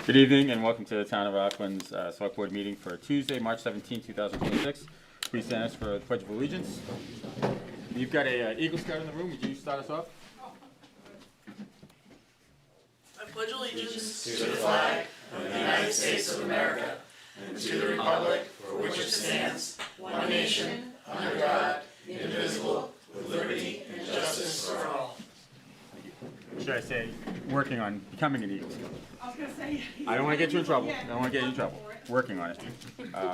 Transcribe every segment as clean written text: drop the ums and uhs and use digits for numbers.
Good evening and welcome to the Town of Rockland's Select Board Meeting for Tuesday, March 17, 2026. Please stand us for the Pledge of Allegiance. You've got a Eagle Scout in the room. Would you start us off? I pledge allegiance to the flag of the United States of America and to the republic for which it stands, one nation, under God, indivisible, with liberty and justice for all. Should I say working on becoming an Eagle Scout? I was going to say. I don't want to get you in trouble. I don't want to get you in trouble. Working on it.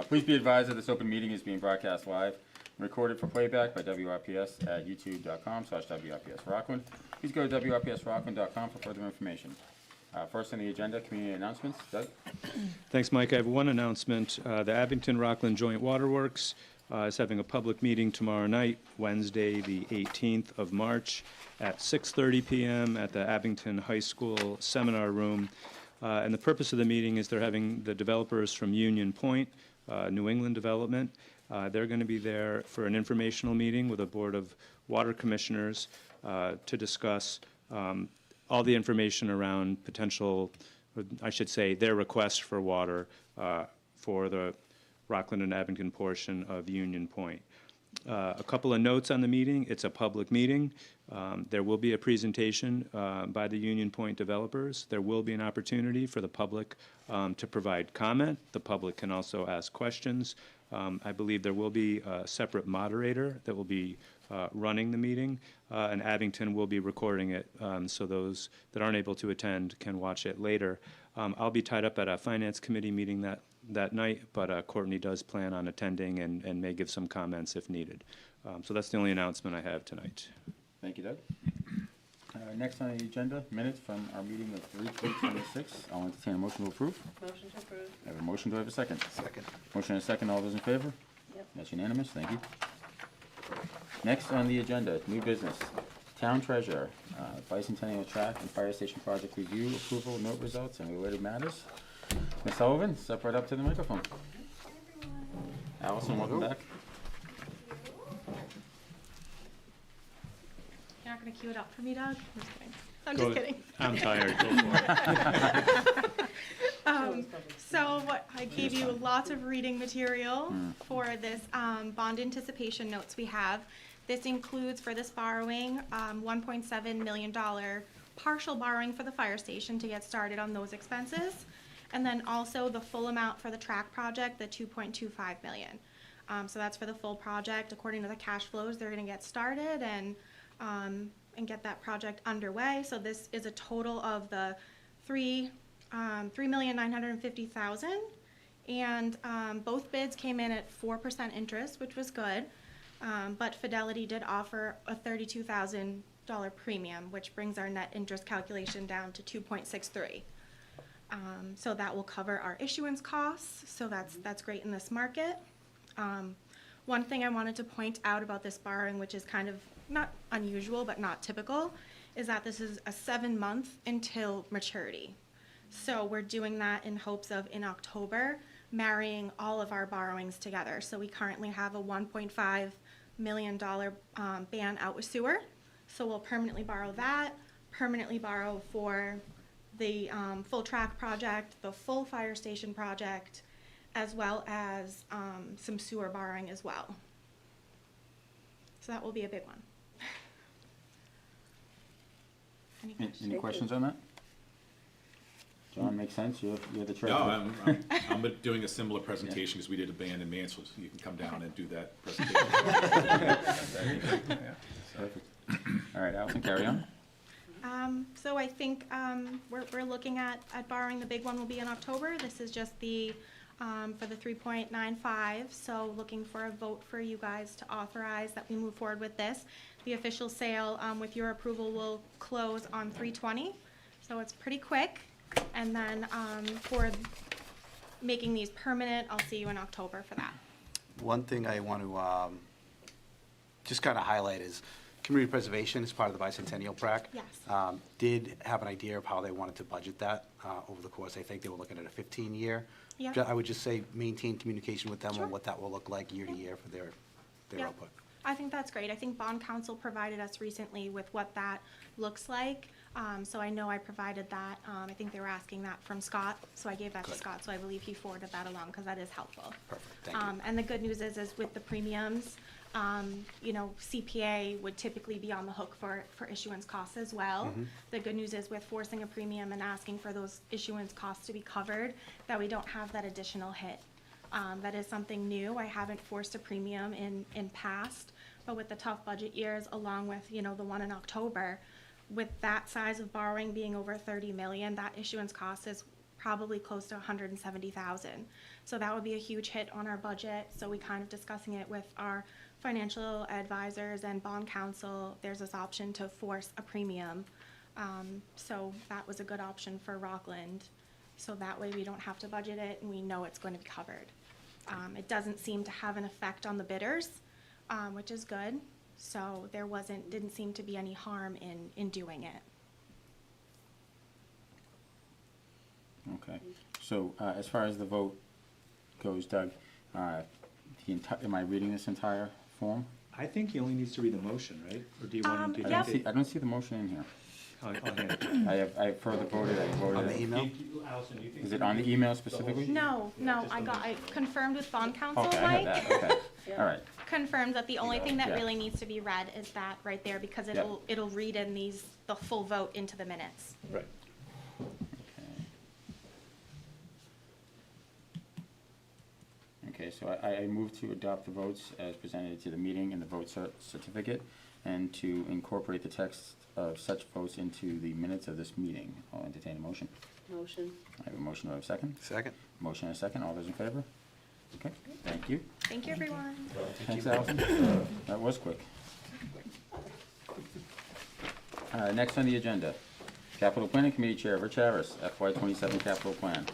Please be advised that this open meeting is being broadcast live and recorded for playback by WRPS at youtube.com/WRPSRockland. Please go to WRPSRockland.com for further information. First on the agenda, community announcements. Doug? Thanks, Mike. I have one announcement. The Abington-Rockland Joint Waterworks is having a public meeting tomorrow night, Wednesday, the 18th of March, at 6:30 p.m. at the Abington High School Seminar Room. And the purpose of the meeting is they're having the developers from Union Point, New England Development. They're going to be there for an informational meeting with a board of water commissioners to discuss all the information around potential, I should say, their request for water for the Rockland and Abington portion of Union Point. A couple of notes on the meeting. It's a public meeting. There will be a presentation by the Union Point developers. There will be an opportunity for the public to provide comment. The public can also ask questions. I believe there will be a separate moderator that will be running the meeting, and Abington will be recording it, so those that aren't able to attend can watch it later. I'll be tied up at a finance committee meeting that night, but Courtney does plan on attending and may give some comments if needed. So that's the only announcement I have tonight. Thank you, Doug. Next on the agenda, minutes from our meeting of 3/3/26. I'll entertain a motion to approve. Motion to approve. I have a motion. Do I have a second? Second. Motion and a second. All those in favor? Yep. That's unanimous. Thank you. Next on the agenda, new business. Town treasurer, bicentennial track and fire station project review, approval, note results, and related matters. Ms. Sullivan, step right up to the microphone. Allison, welcome back. You're not going to cue it up for me, Doug? I'm just kidding. I'm tired. Go for it. So I gave you lots of reading material for this bond anticipation notes we have. This includes, for this borrowing, $1.7 million partial borrowing for the fire station to get started on those expenses. And then also the full amount for the track project, the $2.25 million. So that's for the full project. According to the cash flows, they're going to get started and get that project underway. So this is a total of the $3,950,000, and both bids came in at 4% interest, which was good. But Fidelity did offer a $32,000 premium, which brings our net interest calculation down to 2.63. So that will cover our issuance costs. So that's great in this market. One thing I wanted to point out about this borrowing, which is kind of not unusual but not typical, is that this is a 7-month until maturity. So we're doing that in hopes of, in October, marrying all of our borrowings together. So we currently have a $1.5 million ban out with sewer. So we'll permanently borrow that, permanently borrow for the full track project, the full fire station project, as well as some sewer borrowing as well. So that will be a big one. Any questions on that? John, makes sense? You're the treasurer. No, I'm doing a similar presentation because we did a band in Mansfield, so you can come down and do that presentation. Perfect. All right, Allison, carry on. So I think we're looking at borrowing. The big one will be in October. This is just the for the 3.95. So looking for a vote for you guys to authorize that we move forward with this. The official sale, with your approval, will close on 3/20. So it's pretty quick. And then for making these permanent, I'll see you in October for that. One thing I want to just kind of highlight is community preservation is part of the bicentennial track. Yes. Did have an idea of how they wanted to budget that over the course. I think they were looking at a 15-year. Yeah. I would just say maintain communication with them Sure. on what that will look like year to year for their Yeah. output. I think that's great. I think Bond Council provided us recently with what that looks like. So I know I provided that. I think they were asking that from Scott, so I gave that to Scott, so I believe he forwarded that along, because that is helpful. Perfect, thank you. And the good news is with the premiums, you know, CPA would typically be on the hook for issuance costs as well. The good news is with forcing a premium and asking for those issuance costs to be covered, that we don't have that additional hit. That is something new. I haven't forced a premium in past, but with the tough budget years, along with, you know, the one in October, with that size of borrowing being over 30 million, that issuance cost is probably close to 170,000. So that would be a huge hit on our budget. So we kind of discussing it with our financial advisors and bond counsel. There's this option to force a premium. So that was a good option for Rockland. So that way we don't have to budget it and we know it's going to be covered. It doesn't seem to have an effect on the bidders, which is good. So there didn't seem to be any harm in doing it. Okay, so, as far as the vote goes, Doug, am I reading this entire form? I think he only needs to read the motion, right? Or do you want him to? Yep. I don't see the motion in here. I'll hand it. I have further voted, I voted. On the email? Allison, do you think? Is it on the email specifically? No, I confirmed with bond counsel, Okay, I have Mike. that, okay, all right. Confirmed that the only thing that Yeah. really needs to be read is that right there, because it'll read in the full vote into the minutes. Right. Okay, so I move to adopt the votes as presented to the meeting and the vote certificate, and to incorporate the text of such votes into the minutes of this meeting. I'll entertain a motion. Motion. I have a motion, do I have a second? Second? Motion and a second, all those in favor? Okay, thank you. Thank you, everyone. Thanks, Allison. That was quick. Next on the agenda, Capital Planning Committee Chair Rich Harris, FY '27 Capital Plan.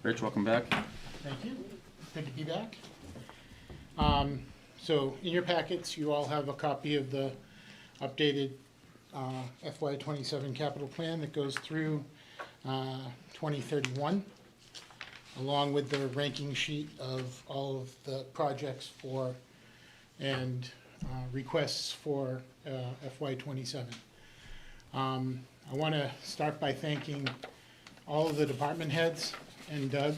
Rich, welcome back. Thank you. Good to be back. So in your packets, you all have a copy of the updated FY '27 capital plan that goes through 2031, along with the ranking sheet of all of the projects for and requests for FY '27. I want to start by thanking all of the department heads and Doug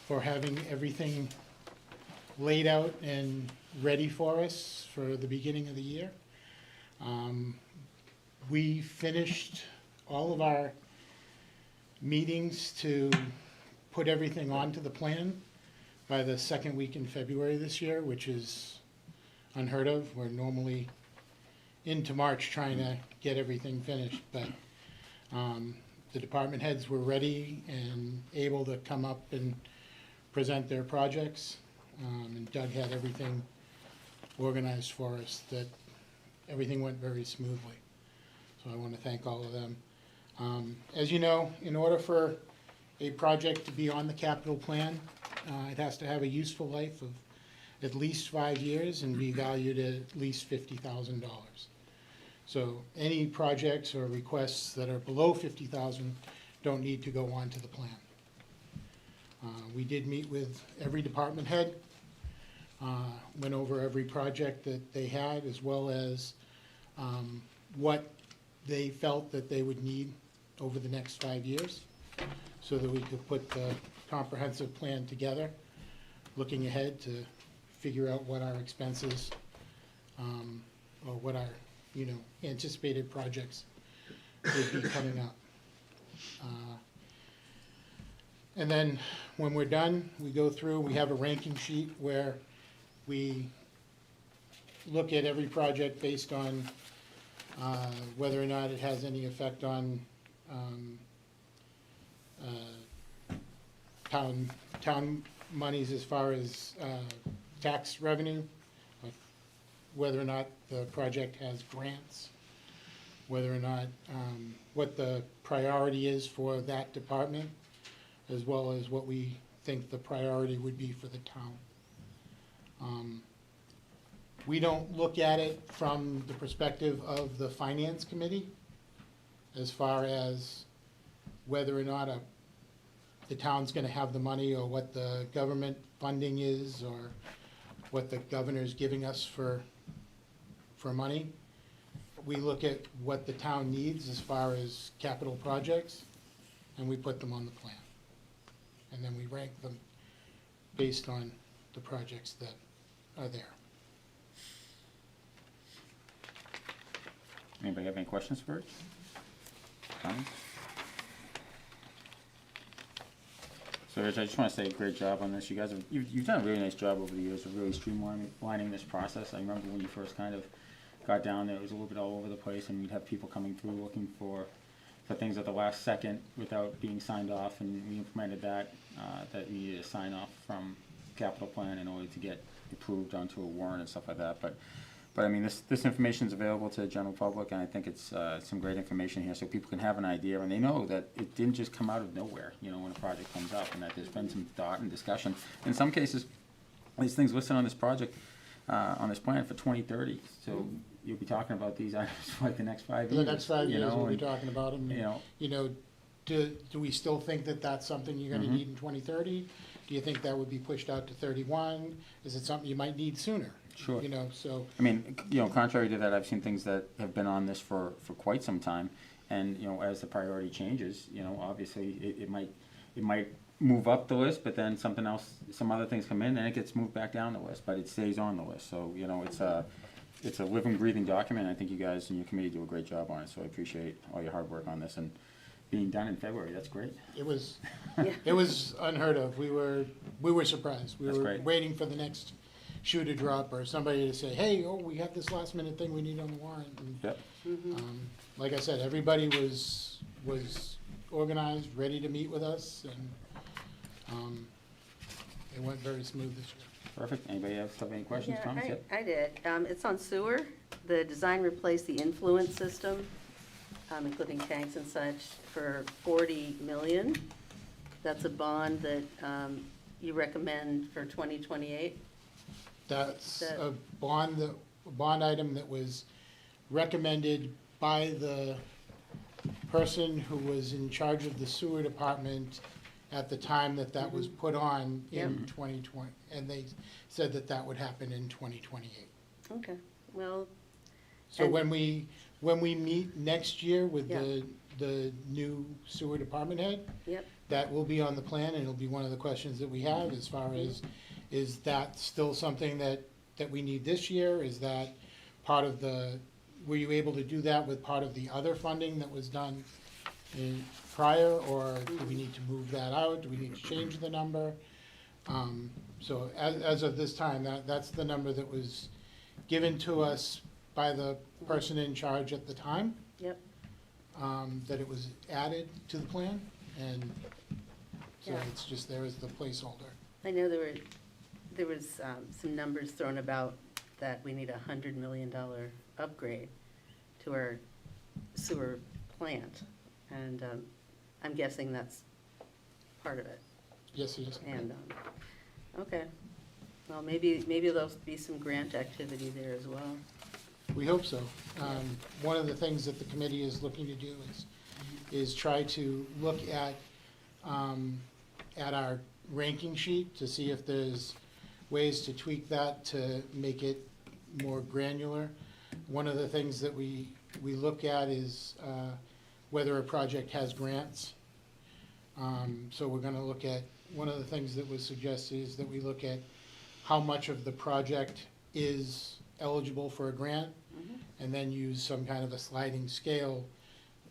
for having everything laid out and ready for us for the beginning of the year. We finished all of our meetings to put everything onto the plan by the second week in February this year, which is unheard of. We're normally into March trying to get everything finished, but the department heads were ready and able to come up and present their projects. And Doug had everything organized for us, that everything went very smoothly. So I want to thank all of them. As you know, in order for a project to be on the capital plan, it has to have a useful life of at least 5 years and be valued at least $50,000. So any projects or requests that are below 50,000 don't need to go on to the plan. We did meet with every department head, went over every project that they had, as well as what they felt that they would need over the next 5 years, so that we could put the comprehensive plan together, looking ahead to figure out what our expenses, or what our, anticipated projects would be coming up. And then, when we're done, we go through, we have a ranking sheet where we look at every project based on whether or not it has any effect on town monies as far as tax revenue, whether or not the project has grants, whether or not, what the priority is for that department, as well as what we think the priority would be for the town. We don't look at it from the perspective of the finance committee as far as whether or not the town's gonna have the money, or what the government funding is, or what the governor's giving us for money. We look at what the town needs as far as capital projects, and we put them on the plan. And then we rank them based on the projects that are there. Anybody have any questions for Rich? Comments? So Rich, I just want to say great job on this. You guys have, you've done a really nice job over the years of really streamlining this process. I remember when you first kind of got down there, it was a little bit all over the place, and we'd have people coming through looking for things at the last second without being signed off, and we implemented that, that you needed a sign off from capital plan in order to get approved onto a warrant and stuff like that. But I mean, this information is available to the general public, and I think it's some great information here, so people can have an idea, and they know that it didn't just come out of nowhere, you know, when a project comes up, and that there's been some thought and discussion. In some cases, these things listed on this project, on this plan for 2030, so you'll be talking about these items for like the next 5 For years. the next 5 you years, know, we'll be and, talking about them. you know, Do we still think that that's something you're gonna need in 2030? Do you think that would be pushed out to 31? Is it something you might need sooner? Sure. You know, so, I mean, you know, contrary to that, I've seen things that have been on this for quite some time, and, you know, as the priority changes, you know, obviously, it might move up the list, but then something else, some other things come in, and it gets moved back down the list, but it stays on the list, so, you know, it's a living, breathing document. I think you guys and your committee do a great job on it, so I appreciate all your hard work on this, and being done in February, that's great. it was unheard of. We were surprised. We That's were great. waiting for the next shoe to drop, or somebody to say, hey, oh, we have this last minute thing we need on the warrant. And, Yep. like I said, everybody was organized, ready to meet with us, and it went very smooth this year. Perfect. Anybody else have any questions, Yeah, comments? Yep. I did. It's on sewer. The design replaced the influence system, including tanks and such, for $40 million. That's a bond that you recommend for 2028. That's That- a bond item that was recommended by the person who was in charge of the sewer department at the time that was put on in Yep. 2020, and they said that would happen in 2028. Okay, well, So And- when we meet next year with Yeah. the new sewer department head, yep, that will be on the plan, and it'll be one of the questions that we have as far as, is that still something that we need this year? Is that part of were you able to do that with part of the other funding that was done prior, or do we need to move that out? Do we need to change the number? So as of this time, that's the number that was given to us by the person in charge at the time, yep. that it was added to the plan, and so Yeah. it's just there as the placeholder. I know there was some numbers thrown about that we need a $100 million upgrade to our sewer plant, and I'm guessing that's part of it. Yes, it is. And, okay, well, maybe there'll be some grant activity there as well. We hope so. One of the things that the committee is looking to do is try to look at our ranking sheet to see if there's ways to tweak that to make it more granular. One of the things that we look at is whether a project has grants. So we're gonna look at, one of the things that was suggested is that we look at how much of the project is eligible for a grant, and then use some kind of a sliding scale,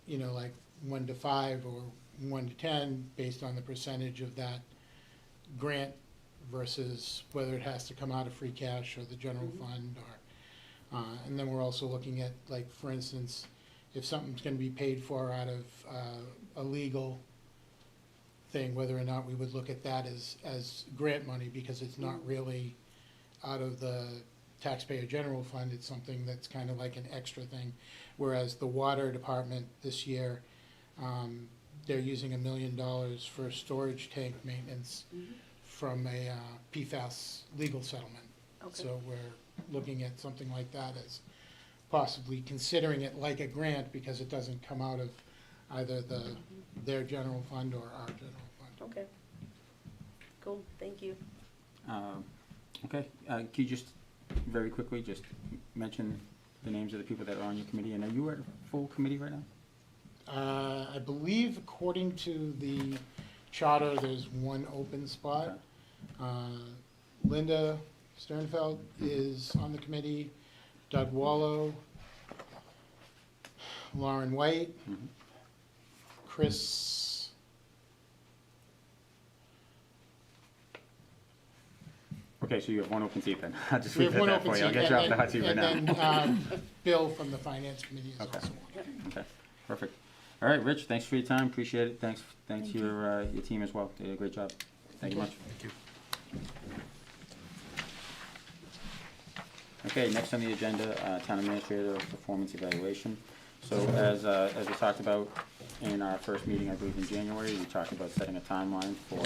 you know, like 1 to 5 or 1 to 10, based on the percentage of that grant versus whether it has to come out of free cash or the general fund, or, and then we're also looking at, like, for instance, if something's gonna be paid for out of a legal thing, whether or not we would look at that as grant money, because it's not really out of the taxpayer general fund, it's something that's kind of like an extra thing. Whereas the water department this year, they're using $1 million for storage tank maintenance from a PFAS legal settlement. Okay. So we're looking at something like that as possibly considering it like a grant, because it doesn't come out of either their general fund or our general fund. Okay. Cool, thank you. Okay, can you just, very quickly, just mention the names of the people that are on your committee, and are you at a full committee right now? I believe according to the charter, there's one open spot. Linda Sternfeld is on the committee, Doug Wallow, Lauren White, Mhm. Chris, Okay, so you have one open seat then. I'll just we leave have it one at that open for you. seat. I'll get you off the hot seat right now. And then Bill from the finance committee is Okay. also on. Okay, perfect. All right, Rich, thanks for your time, appreciate it. Thanks your team as well. They did a great job. Thank you much. Thank you. Okay, next on the agenda, Town Administrator Performance Evaluation. So as we talked about in our first meeting, I believe in January, we talked about setting a timeline for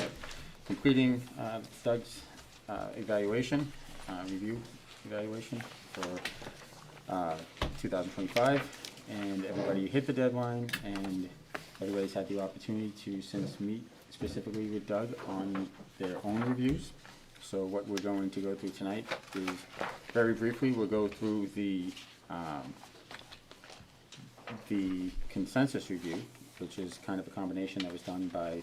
completing Doug's evaluation, review evaluation for 2025. And everybody hit the deadline, and everybody's had the opportunity to since meet specifically with Doug on their own reviews. So what we're going to go through tonight is, very briefly, we'll go through the consensus review, which is kind of a combination that was done by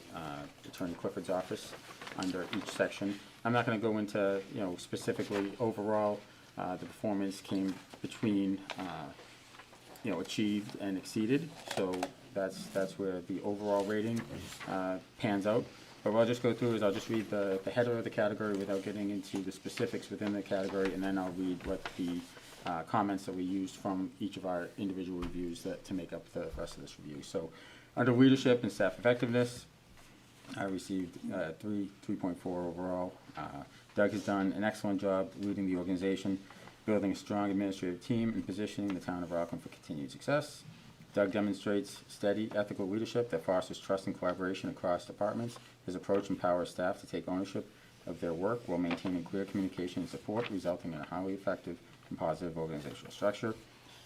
Attorney Clifford's office under each section. I'm not going to go into, specifically overall, the performance came between, achieved and exceeded. So that's where the overall rating pans out. But what I'll just go through is I'll just read the header of the category without getting into the specifics within the category, and then I'll read what the comments that we used from each of our individual reviews to make up the rest of this review. So under leadership and staff effectiveness, I received 3.4 overall. Doug has done an excellent job leading the organization, building a strong administrative team, and positioning the town of Rockland for continued success. Doug demonstrates steady, ethical leadership that fosters trust and collaboration across departments. His approach empowers staff to take ownership of their work while maintaining clear communication and support, resulting in a highly effective and positive organizational structure.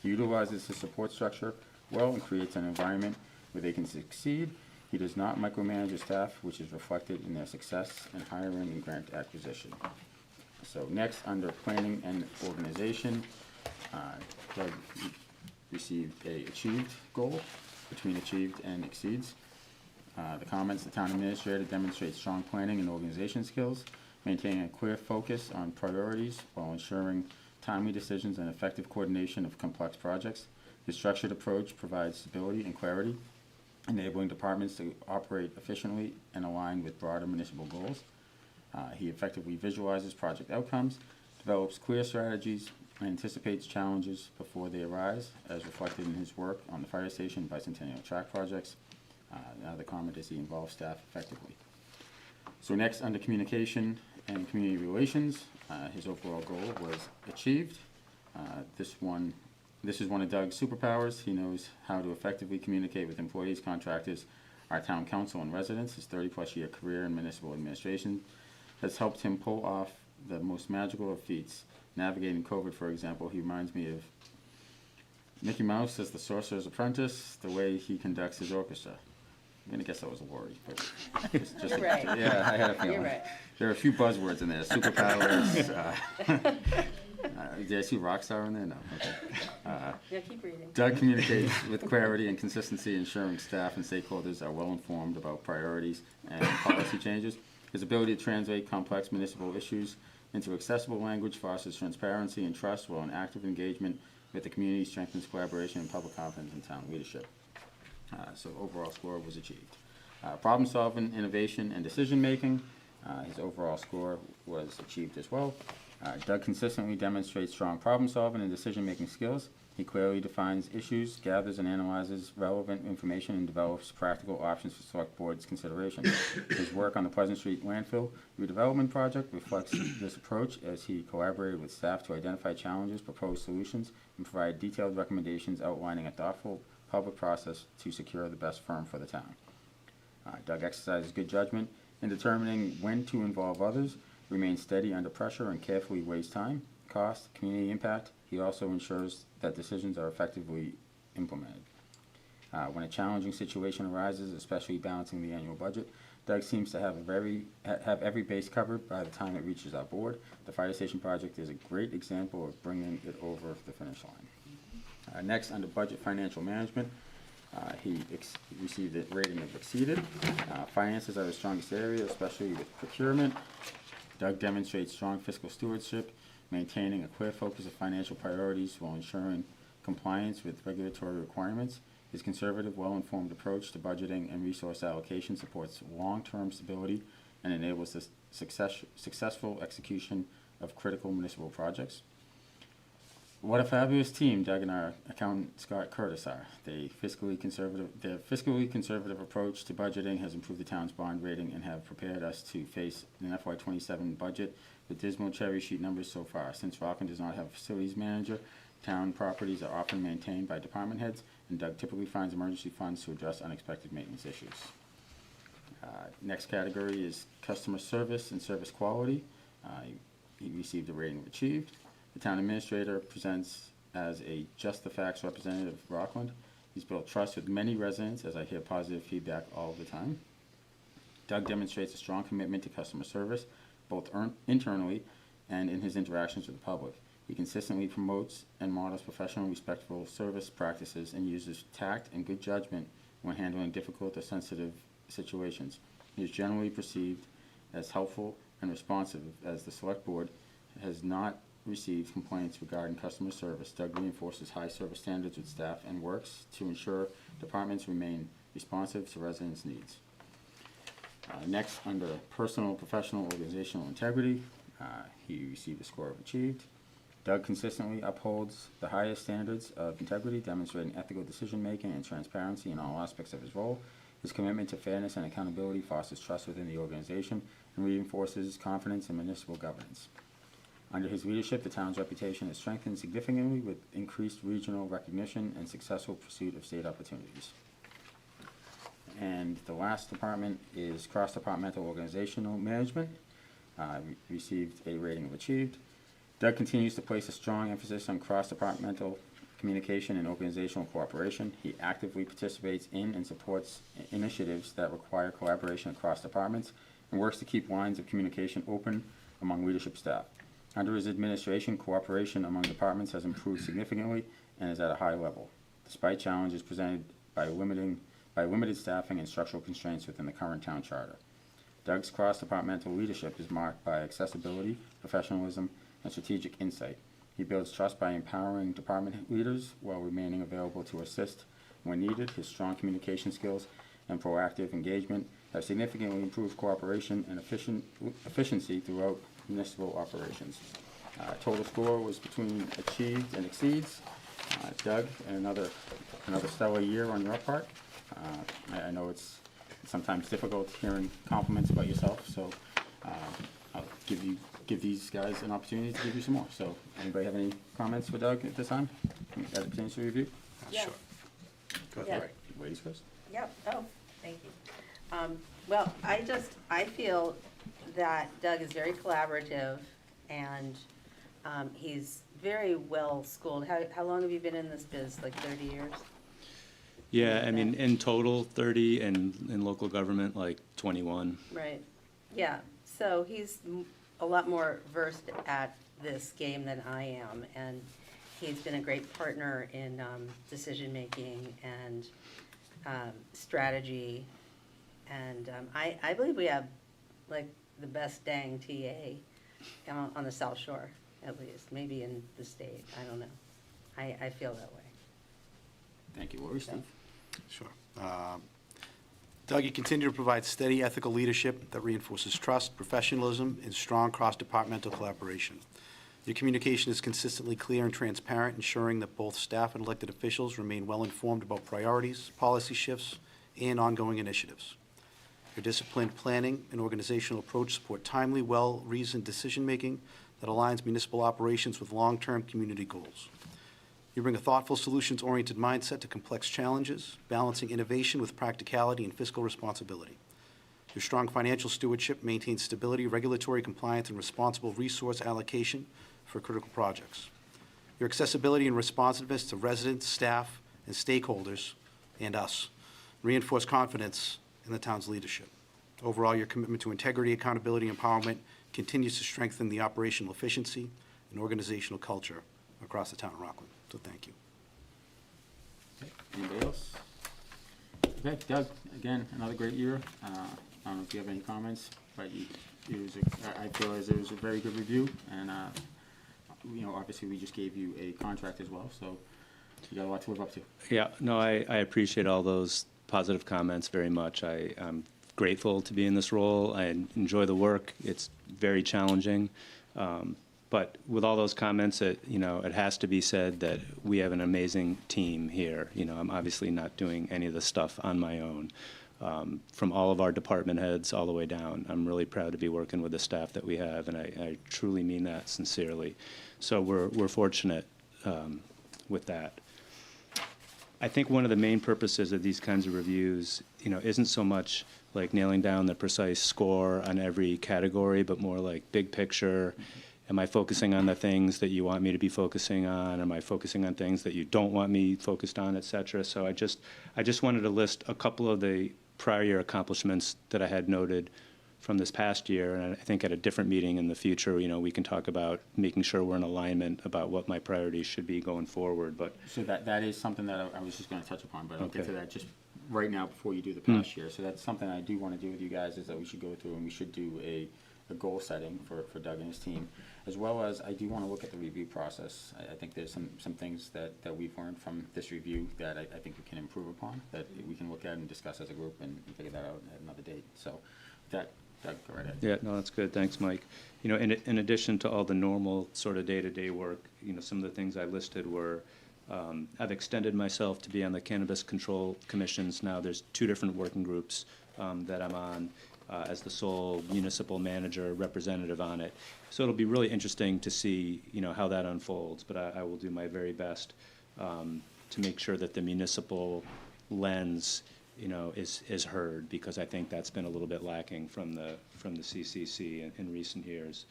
He utilizes his support structure well and creates an environment where they can succeed. He does not micromanage his staff, which is reflected in their success in hiring and grant acquisition. So next, under planning and organization, Doug received a achieved goal between achieved and exceeds. The comments, the town administrator demonstrates strong planning and organization skills, maintaining a clear focus on priorities while ensuring timely decisions and effective coordination of complex projects. His structured approach provides stability and clarity, enabling departments to operate efficiently and align with broader municipal goals. He effectively visualizes project outcomes, develops clear strategies, and anticipates challenges before they arise, as reflected in his work on the fire station bicentennial track projects. Another comment is he involves staff effectively. So next, under communication and community relations, his overall goal was achieved. This is one of Doug's superpowers. He knows how to effectively communicate with employees, contractors, our town council, and residents. His 30-plus year career in municipal administration has helped him pull off the most magical of feats. Navigating COVID, for example, he reminds me of Mickey Mouse as the Sorcerer's Apprentice, the way he conducts his orchestra. I'm going to guess that was a worry, but just You're right. Yeah, I had a feeling. You're right. There are a few buzzwords in there, superpowers. Did I see rock star in there? No. Okay. Yeah, keep reading. Doug communicates with clarity and consistency, ensuring staff and stakeholders are well informed about priorities and policy changes. His ability to translate complex municipal issues into accessible language fosters transparency and trust, while an active engagement with the community strengthens collaboration and public confidence in town leadership. So overall score was achieved. Problem solving, innovation, and decision making. His overall score was achieved as well. Doug consistently demonstrates strong problem solving and decision making skills. He clearly defines issues, gathers and analyzes relevant information, and develops practical options for select board's consideration. His work on the Pleasant Street landfill redevelopment project reflects this approach, as he collaborated with staff to identify challenges, propose solutions, and provide detailed recommendations outlining a thoughtful public process to secure the best firm for the town. Doug exercises good judgment in determining when to involve others, remains steady under pressure, and carefully weighs time, cost, community impact. He also ensures that decisions are effectively implemented. When a challenging situation arises, especially balancing the annual budget, Doug seems to have every base covered by the time it reaches our board. The fire station project is a great example of bringing it over the finish line. Next, under budget financial management, he received a rating of exceeded. Finances are his strongest area, especially with procurement. Doug demonstrates strong fiscal stewardship, maintaining a clear focus of financial priorities while ensuring compliance with regulatory requirements. His conservative, well-informed approach to budgeting and resource allocation supports long-term stability and enables the successful execution of critical municipal projects. What a fabulous team Doug and our accountant Scott Curtis are. Their fiscally conservative approach to budgeting has improved the town's bond rating and have prepared us to face an FY27 budget with dismal cherry sheet numbers so far. Since Rockland does not have a facilities manager, town properties are often maintained by department heads, and Doug typically finds emergency funds to address unexpected maintenance issues. Next category is customer service and service quality. He received a rating of achieved. The town administrator presents as a just the facts representative of Rockland. He's built trust with many residents, as I hear positive feedback all the time. Doug demonstrates a strong commitment to customer service, both internally and in his interactions with the public. He consistently promotes and models professional, respectful service practices and uses tact and good judgment when handling difficult or sensitive situations. He is generally perceived as helpful and responsive, as the Select Board has not received complaints regarding customer service. Doug reinforces high service standards with staff and works to ensure departments remain responsive to residents' needs. Next, under personal, professional, organizational integrity, he received a score of achieved. Doug consistently upholds the highest standards of integrity, demonstrating ethical decision-making and transparency in all aspects of his role. His commitment to fairness and accountability fosters trust within the organization and reinforces confidence in municipal governance. Under his leadership, the town's reputation has strengthened significantly with increased regional recognition and successful pursuit of state opportunities. And the last department is cross-departmental organizational management. Received a rating of achieved. Doug continues to place a strong emphasis on cross-departmental communication and organizational cooperation. He actively participates in and supports initiatives that require collaboration across departments and works to keep lines of communication open among leadership staff. Under his administration, cooperation among departments has improved significantly and is at a high level, despite challenges presented by limited staffing and structural constraints within the current town charter. Doug's cross-departmental leadership is marked by accessibility, professionalism, and strategic insight. He builds trust by empowering department leaders while remaining available to assist when needed. His strong communication skills and proactive engagement have significantly improved cooperation and efficiency throughout municipal operations. Total score was between achieved and exceeds. Doug, another stellar year on your part. I know it's sometimes difficult hearing compliments about yourself, so I'll give these guys an opportunity to give you some more. So, anybody have any comments for Doug at this time? As it pertains to review? Yeah. Sure. Go Yeah. ahead. Ladies first. Yep, oh, thank you. Well, I feel that Doug is very collaborative and he's very well schooled. How long have you been in this biz, like 30 years? Yeah, I mean, in total, 30, and in local government, like 21. Right, yeah, so he's a lot more versed at this game than I am, and he's been a great partner in decision-making and strategy, and I believe we have, like, the best dang TA on the South Shore, at least, maybe in the state, I don't know. I feel that way. Thank you, Lori. Steve? Sure. Doug, you continue to provide steady ethical leadership that reinforces trust, professionalism, and strong cross-departmental collaboration. Your communication is consistently clear and transparent, ensuring that both staff and elected officials remain well-informed about priorities, policy shifts, and ongoing initiatives. Your disciplined planning and organizational approach support timely, well-reasoned decision-making that aligns municipal operations with long-term community goals. You bring a thoughtful, solutions-oriented mindset to complex challenges, balancing innovation with practicality and fiscal responsibility. Your strong financial stewardship maintains stability, regulatory compliance, and responsible resource allocation for critical projects. Your accessibility and responsiveness to residents, staff, and stakeholders, and us, reinforce confidence in the town's leadership. Overall, your commitment to integrity, accountability, and empowerment continues to strengthen the operational efficiency and organizational culture across the town of Rockland. So thank you. Anybody else? Okay, Doug, again, another great year. I don't know if you have any comments, but I feel as it was a very good review, and, obviously we just gave you a contract as well, so you got a lot to live up to. Yeah, no, I appreciate all those positive comments very much. I'm grateful to be in this role. I enjoy the work. It's very challenging. But with all those comments, it has to be said that we have an amazing team here. I'm obviously not doing any of the stuff on my own. From all of our department heads all the way down, I'm really proud to be working with the staff that we have, and I truly mean that sincerely. So we're fortunate with that. I think one of the main purposes of these kinds of reviews, isn't so much like nailing down the precise score on every category, but more like big picture. Am I focusing on the things that you want me to be focusing on? Am I focusing on things that you don't want me focused on, et cetera? So I just wanted to list a couple of the prior year accomplishments that I had noted from this past year, and I think at a different meeting in the future, we can talk about making sure we're in alignment about what my priorities should be going forward. But So that is something that I was just gonna touch upon, but I'll get Okay. to that just right now before you do the past year. So that's something I do wanna do with you guys, is that we should go through and we should do a goal setting for Doug and his team, as well as I do wanna look at the review process. I think there's some things that we've learned from this review that I think we can improve upon, that we can look at and discuss as a group and figure that out at another date. So Doug, go right ahead. yeah, no, that's good. Thanks, Mike. In addition to all the normal sort of day-to-day work, some of the things I listed were, I've extended myself to be on the Cannabis Control Commissions. Now there's 2 different working groups that I'm on as the sole municipal manager representative on it. So it'll be really interesting to see, how that unfolds. But I will do my very best to make sure that the municipal lens, is heard, because I think that's been a little bit lacking from the CCC in recent years.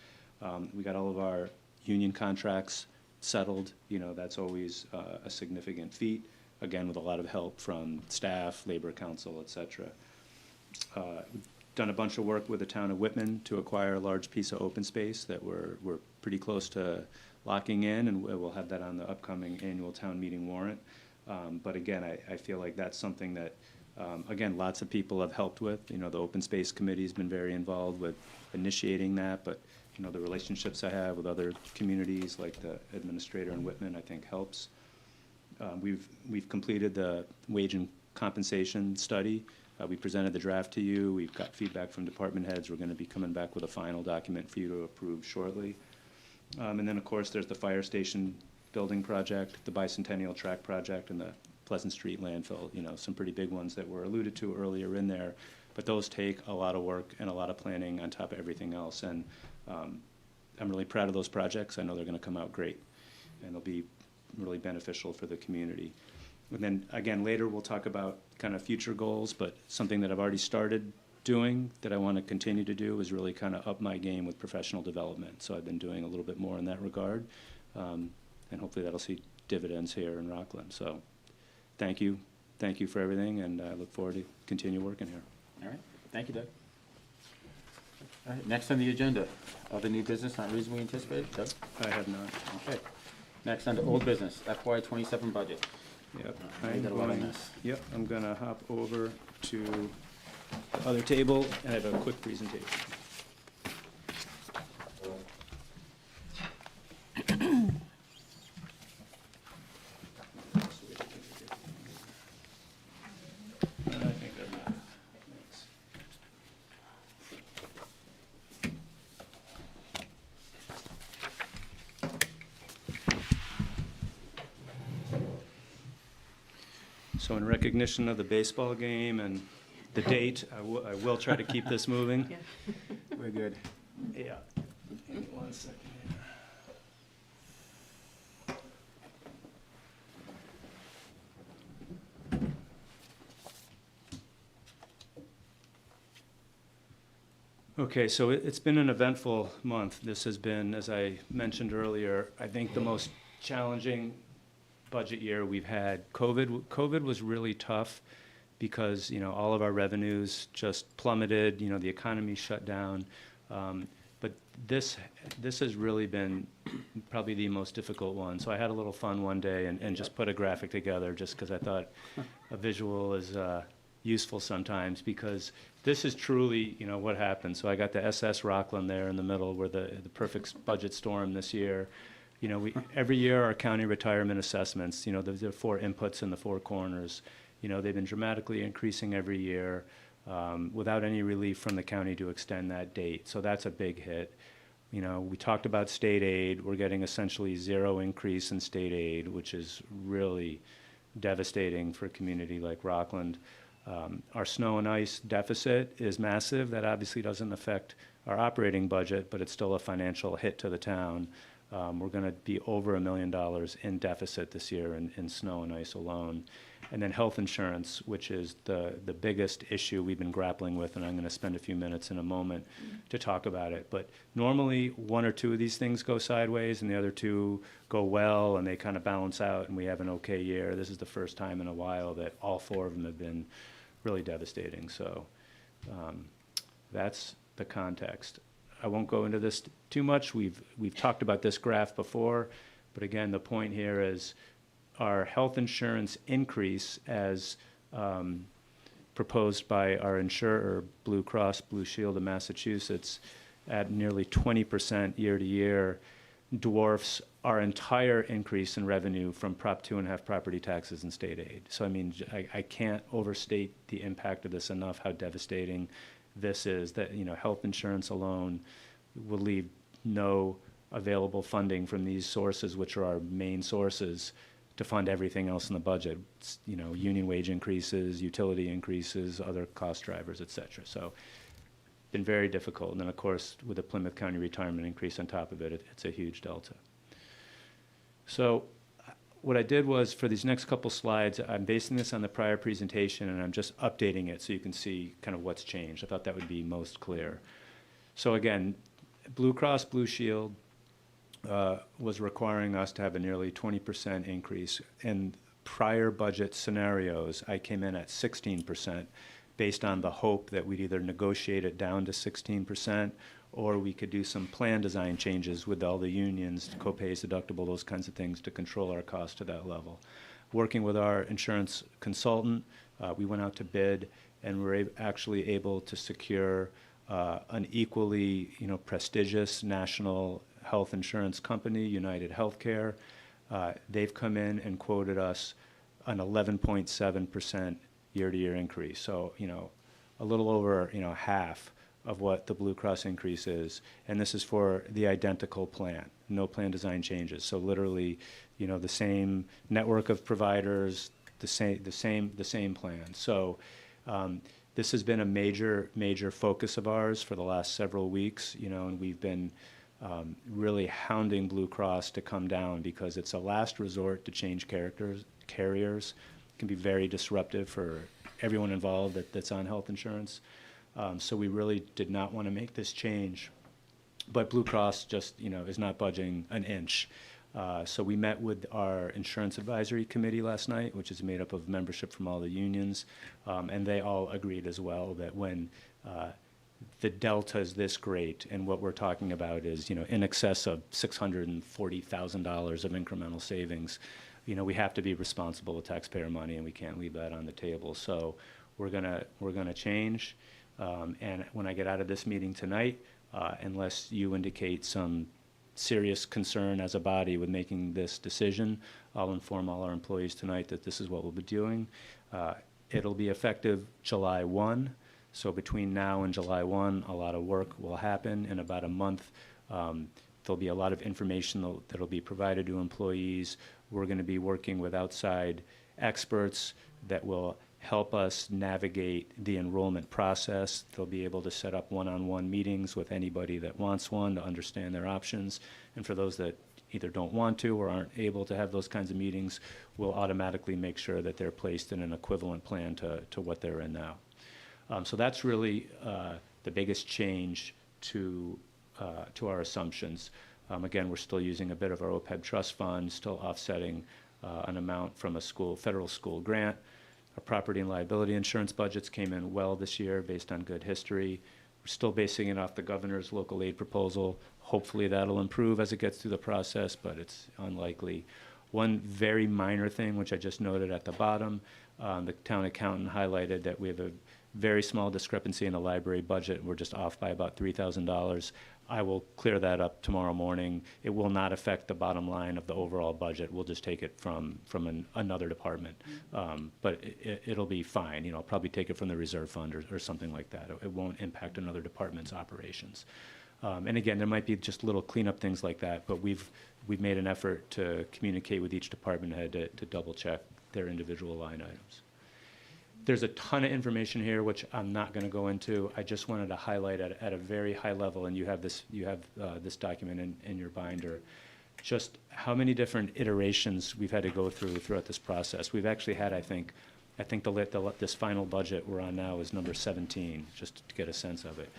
We got all of our union contracts settled. That's always a significant feat, again, with a lot of help from staff, labor council, et cetera. Done a bunch of work with the town of Whitman to acquire a large piece of open space that we're pretty close to locking in, and we'll have that on the upcoming annual town meeting warrant. But again, I feel like that's something that, again, lots of people have helped with. The Open Space Committee's been very involved with initiating that, but, the relationships I have with other communities, like the administrator in Whitman, I think helps. We've completed the wage and compensation study. We presented the draft to you. We've got feedback from department heads. We're going to be coming back with a final document for you to approve shortly. And then, of course, there's the fire station building project, the bicentennial track project, and the Pleasant Street landfill. Some pretty big ones that were alluded to earlier in there. But those take a lot of work and a lot of planning on top of everything else. And I'm really proud of those projects. I know they're going to come out great, and they'll be really beneficial for the community. And then, again, later we'll talk about kind of future goals, but something that I've already started doing that I want to continue to do is really kind of up my game with professional development. So I've been doing a little bit more in that regard, and hopefully that'll see dividends here in Rockland. So thank you for everything, and I look forward to continue working here. All right, thank you, Doug. All right, next on the agenda, other new business not reasonably anticipated. Doug? I have not. Okay. Next under old business, FY '27 budget. Yep. We got a lot on this. Yep, I'm gonna hop over to the other table and have a quick presentation. I think they're not. Thanks. So in recognition of the baseball game and the date, I will try to keep this moving. We're good. Yeah. Give me 1 second here. Okay, so it's been an eventful month. This has been, as I mentioned earlier, I think the most challenging budget year we've had. COVID was really tough because, all of our revenues just plummeted, the economy shut down. But this has really been probably the most difficult one. So I had a little fun one day and just put a graphic together just because I thought a visual is useful sometimes, because this is truly, what happened. So I got the SS Rockland there in the middle, where the perfect budget storm this year. Every year our county retirement assessments, there are 4 inputs in the 4 corners. They've been dramatically increasing every year without any relief from the county to extend that date. So that's a big hit. We talked about state aid. We're getting essentially 0 increase in state aid, which is really devastating for a community like Rockland. Our snow and ice deficit is massive. That obviously doesn't affect our operating budget, but it's still a financial hit to the town. We're going to be over $1 million in deficit this year in snow and ice alone. And then health insurance, which is the biggest issue we've been grappling with, and I'm going to spend a few minutes in a moment to talk about it. But normally 1 or 2 of these things go sideways and the other 2 go well, and they kind of balance out and we have an okay year. This is the first time in a while that all 4 of them have been really devastating. So that's the context. I won't go into this too much. We've talked about this graph before, but again, the point here is our health insurance increase, as proposed by our insurer, Blue Cross Blue Shield of Massachusetts, at nearly 20% year to year, dwarfs our entire increase in revenue from Prop 2.5 property taxes and state aid. So I mean, I can't overstate the impact of this enough, how devastating this is, that, health insurance alone will leave no available funding from these sources, which are our main sources, to fund everything else in the budget. Union wage increases, utility increases, other cost drivers, et cetera. So been very difficult. And then, of course, with the Plymouth County retirement increase on top of it, it's a huge delta. So what I did was, for these next couple slides, I'm basing this on the prior presentation, and I'm just updating it so you can see kind of what's changed. I thought that would be most clear. So again, Blue Cross Blue Shield was requiring us to have a nearly 20% increase. In prior budget scenarios, I came in at 16%, based on the hope that we'd either negotiate it down to 16%, or we could do some plan design changes with all the unions, co-pays, deductible, those kinds of things, to control our costs to that level. Working with our insurance consultant, we went out to bid, and were actually able to secure an equally, prestigious national health insurance company, United Healthcare. They've come in and quoted us an 11.7% year-to-year increase. So, a little over, half of what the Blue Cross increase is. And this is for the identical plan, no plan design changes. So literally, the same network of providers, the same plan. So this has been a major focus of ours for the last several weeks, and we've been really hounding Blue Cross to come down, because it's a last resort to change carriers. It can be very disruptive for everyone involved that's on health insurance. So we really did not want to make this change. But Blue Cross just, is not budging an inch. So we met with our insurance advisory committee last night, which is made up of membership from all the unions, and they all agreed as well that when the delta is this great, and what we're talking about is, in excess of $640,000 of incremental savings, we have to be responsible with taxpayer money, and we can't leave that on the table. So we're gonna change, and when I get out of this meeting tonight, unless you indicate some serious concern as a body with making this decision, I'll inform all our employees tonight that this is what we'll be doing. It'll be effective July 1. So between now and July 1, a lot of work will happen. In about a month, there'll be a lot of information that'll be provided to employees. We're going to be working with outside experts that will help us navigate the enrollment process. They'll be able to set up one-on-one meetings with anybody that wants one to understand their options. And for those that either don't want to or aren't able to have those kinds of meetings, we'll automatically make sure that they're placed in an equivalent plan to what they're in now. So that's really the biggest change to our assumptions. Again, we're still using a bit of our OPEB trust fund, still offsetting an amount from a federal school grant. Our property and liability insurance budgets came in well this year based on good history. We're still basing it off the governor's local aid proposal. Hopefully that'll improve as it gets through the process, but it's unlikely. One very minor thing, which I just noted at the bottom, the town accountant highlighted that we have a very small discrepancy in the library budget. We're just off by about $3,000. I will clear that up tomorrow morning. It will not affect the bottom line of the overall budget. We'll just take it from another department. But it'll be fine. You know, I'll probably take it from the reserve fund or something like that. It won't impact another department's operations. And again, there might be just little cleanup things like that, but we've made an effort to communicate with each department head to double check their individual line items. There's a ton of information here, which I'm not going to go into. I just wanted to highlight at a very high level, and you have this this document in your binder, just how many different iterations we've had to go throughout this process. We've actually had, I think this final budget we're on now is number 17, just to get a sense of it.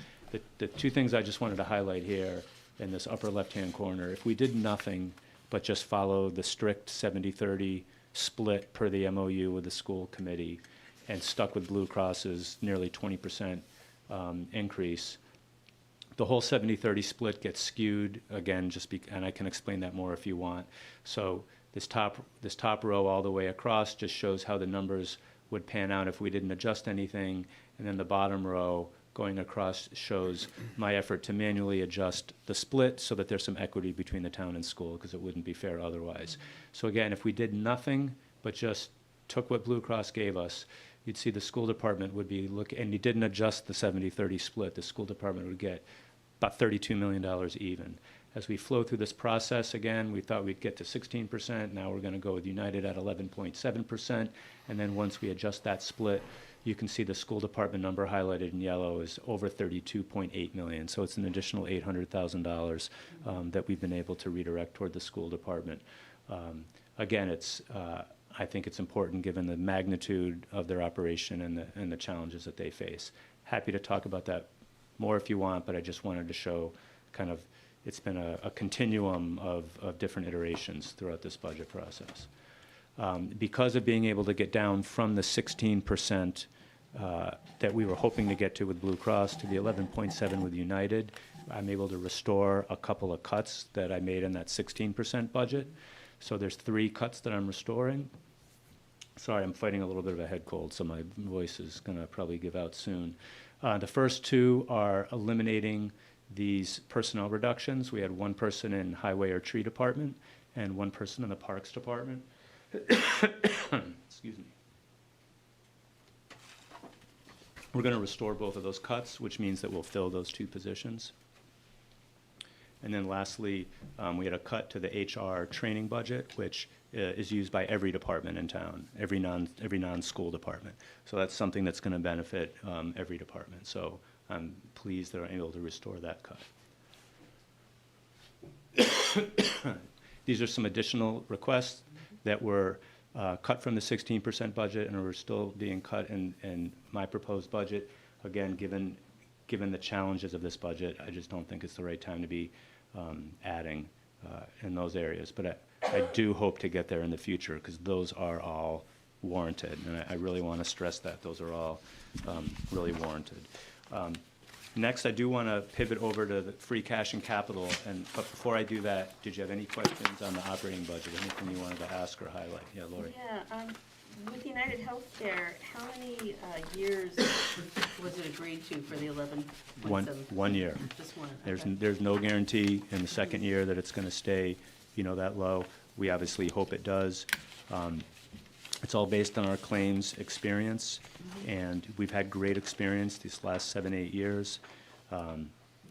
The two things I just wanted to highlight here in this upper left-hand corner, if we did nothing but just follow the strict 70-30 split per the MOU with the school committee, and stuck with Blue Cross's nearly 20% increase, the whole 70-30 split gets skewed again. And I can explain that more if you want. So this top row all the way across just shows how the numbers would pan out if we didn't adjust anything, and then the bottom row going across shows my effort to manually adjust the split so that there's some equity between the town and school, because it wouldn't be fair otherwise. So again, if we did nothing but just took what Blue Cross gave us, you'd see the school department would be and you didn't adjust the 70-30 split, the school department would get about $32 million even. As we flow through this process, again, we thought we'd get to 16%. Now we're going to go with United at 11.7%. And then once we adjust that split, you can see the school department number highlighted in yellow is over $32.8 million. So it's an additional $800,000 that we've been able to redirect toward the school department. Again, I think it's important given the magnitude of their operation and the challenges that they face. Happy to talk about that more if you want, but I just wanted to show kind of it's been a continuum of different iterations throughout this budget process. Because of being able to get down from the 16% that we were hoping to get to with Blue Cross to the 11.7 with United, I'm able to restore a couple of cuts that I made in that 16% budget. So there's 3 cuts that I'm restoring. Sorry, I'm fighting a little bit of a head cold, so my voice is going to probably give out soon. The first 2 are eliminating these personnel reductions. We had 1 person in highway or tree department and 1 person in the parks department. Excuse me. We're going to restore both of those cuts, which means that we'll fill those 2 positions. And then lastly, we had a cut to the HR training budget, which is used by every department in town, every non-school department. So that's something that's going to benefit every department. So I'm pleased that I'm able to restore that cut. These are some additional requests that were cut from the 16% budget and are still being cut in my proposed budget. Again, given the challenges of this budget, I just don't think it's the right time to be adding in those areas. But I do hope to get there in the future, because those are all warranted. And I really want to stress that. Those are all really warranted. Next, I do want to pivot over to the free cash and capital. But before I do that, did you have any questions on the operating budget? Anything you wanted to ask or highlight? Yeah, Lori. Yeah, with United Healthcare, how many years was it agreed to for the 11.7? 1 year. Just one. There's no guarantee in the second year that it's going to stay, that low. We obviously hope it does. It's all based on our claims experience, and we've had great experience these last 7-8 years.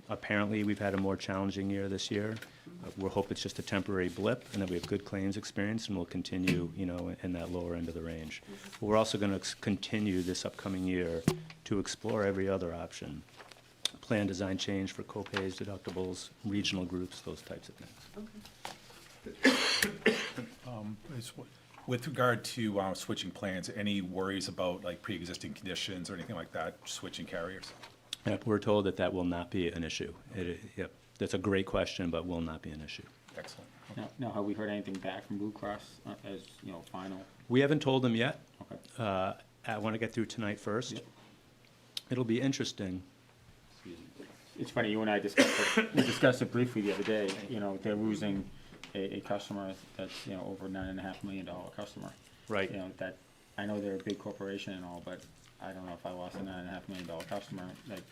Apparently, we've had a more challenging year this year. We hope it's just a temporary blip, and that we have good claims experience, and we'll continue, in that lower end of the range. But we're also going to continue this upcoming year to explore every other option. Plan design change for co-pays, deductibles, regional groups, those types of things. With regard to switching plans, any worries about like pre-existing conditions or anything like that, switching carriers? Yep, we're told that will not be an issue. Yep, that's a great question, but will not be an issue. Excellent. Now, have we heard anything back from Blue Cross as, final? We haven't told them yet. Okay. I want to get through tonight first. Yep. It'll be interesting. It's funny, you and I discussed it briefly the other day, you know, they're losing a customer that's, you know, over $9.5 million customer. Right. You know, that, I know they're a big corporation and all, but I don't know if I lost a $9.5 million customer, like,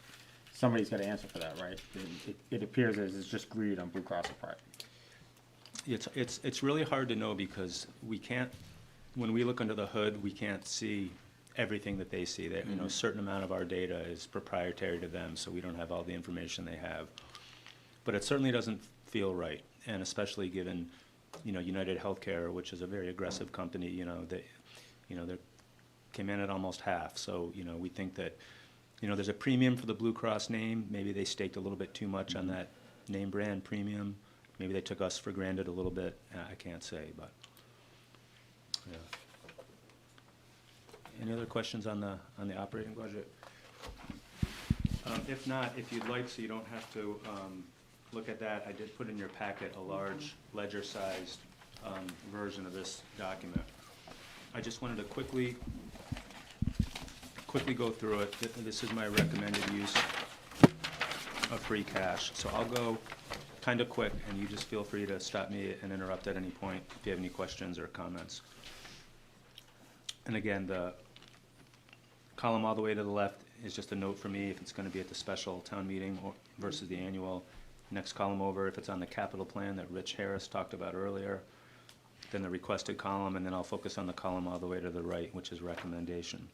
somebody's gotta answer for that, right? It appears as it's just greed on Blue Cross's part. It's really hard to know because we can't, when we look under the hood, we can't see everything that they see. That, you know, a certain amount of our data is proprietary to them, so we don't have all the information they have. But it certainly doesn't feel right, and especially given, you know, United Healthcare, which is a very aggressive company, you know, they came in at almost half. So, you know, we think that, you know, there's a premium for the Blue Cross name. Maybe they staked a little bit too much on that name brand premium. Maybe they took us for granted a little bit. I can't say, but yeah. Any other questions on the operating budget? If not, if you'd like, so you don't have to look at that, I did put in your packet a large ledger-sized version of this document. I just wanted to quickly go through it. This is my recommended use of free cash. So I'll go kind of quick, and you just feel free to stop me and interrupt at any point if you have any questions or comments. And again, the column all the way to the left is just a note for me if it's going to be at the special town meeting or versus the annual. Next column over, if it's on the capital plan that Rich Harris talked about earlier. Then the requested column, and then I'll focus on the column all the way to the right, which is recommendation.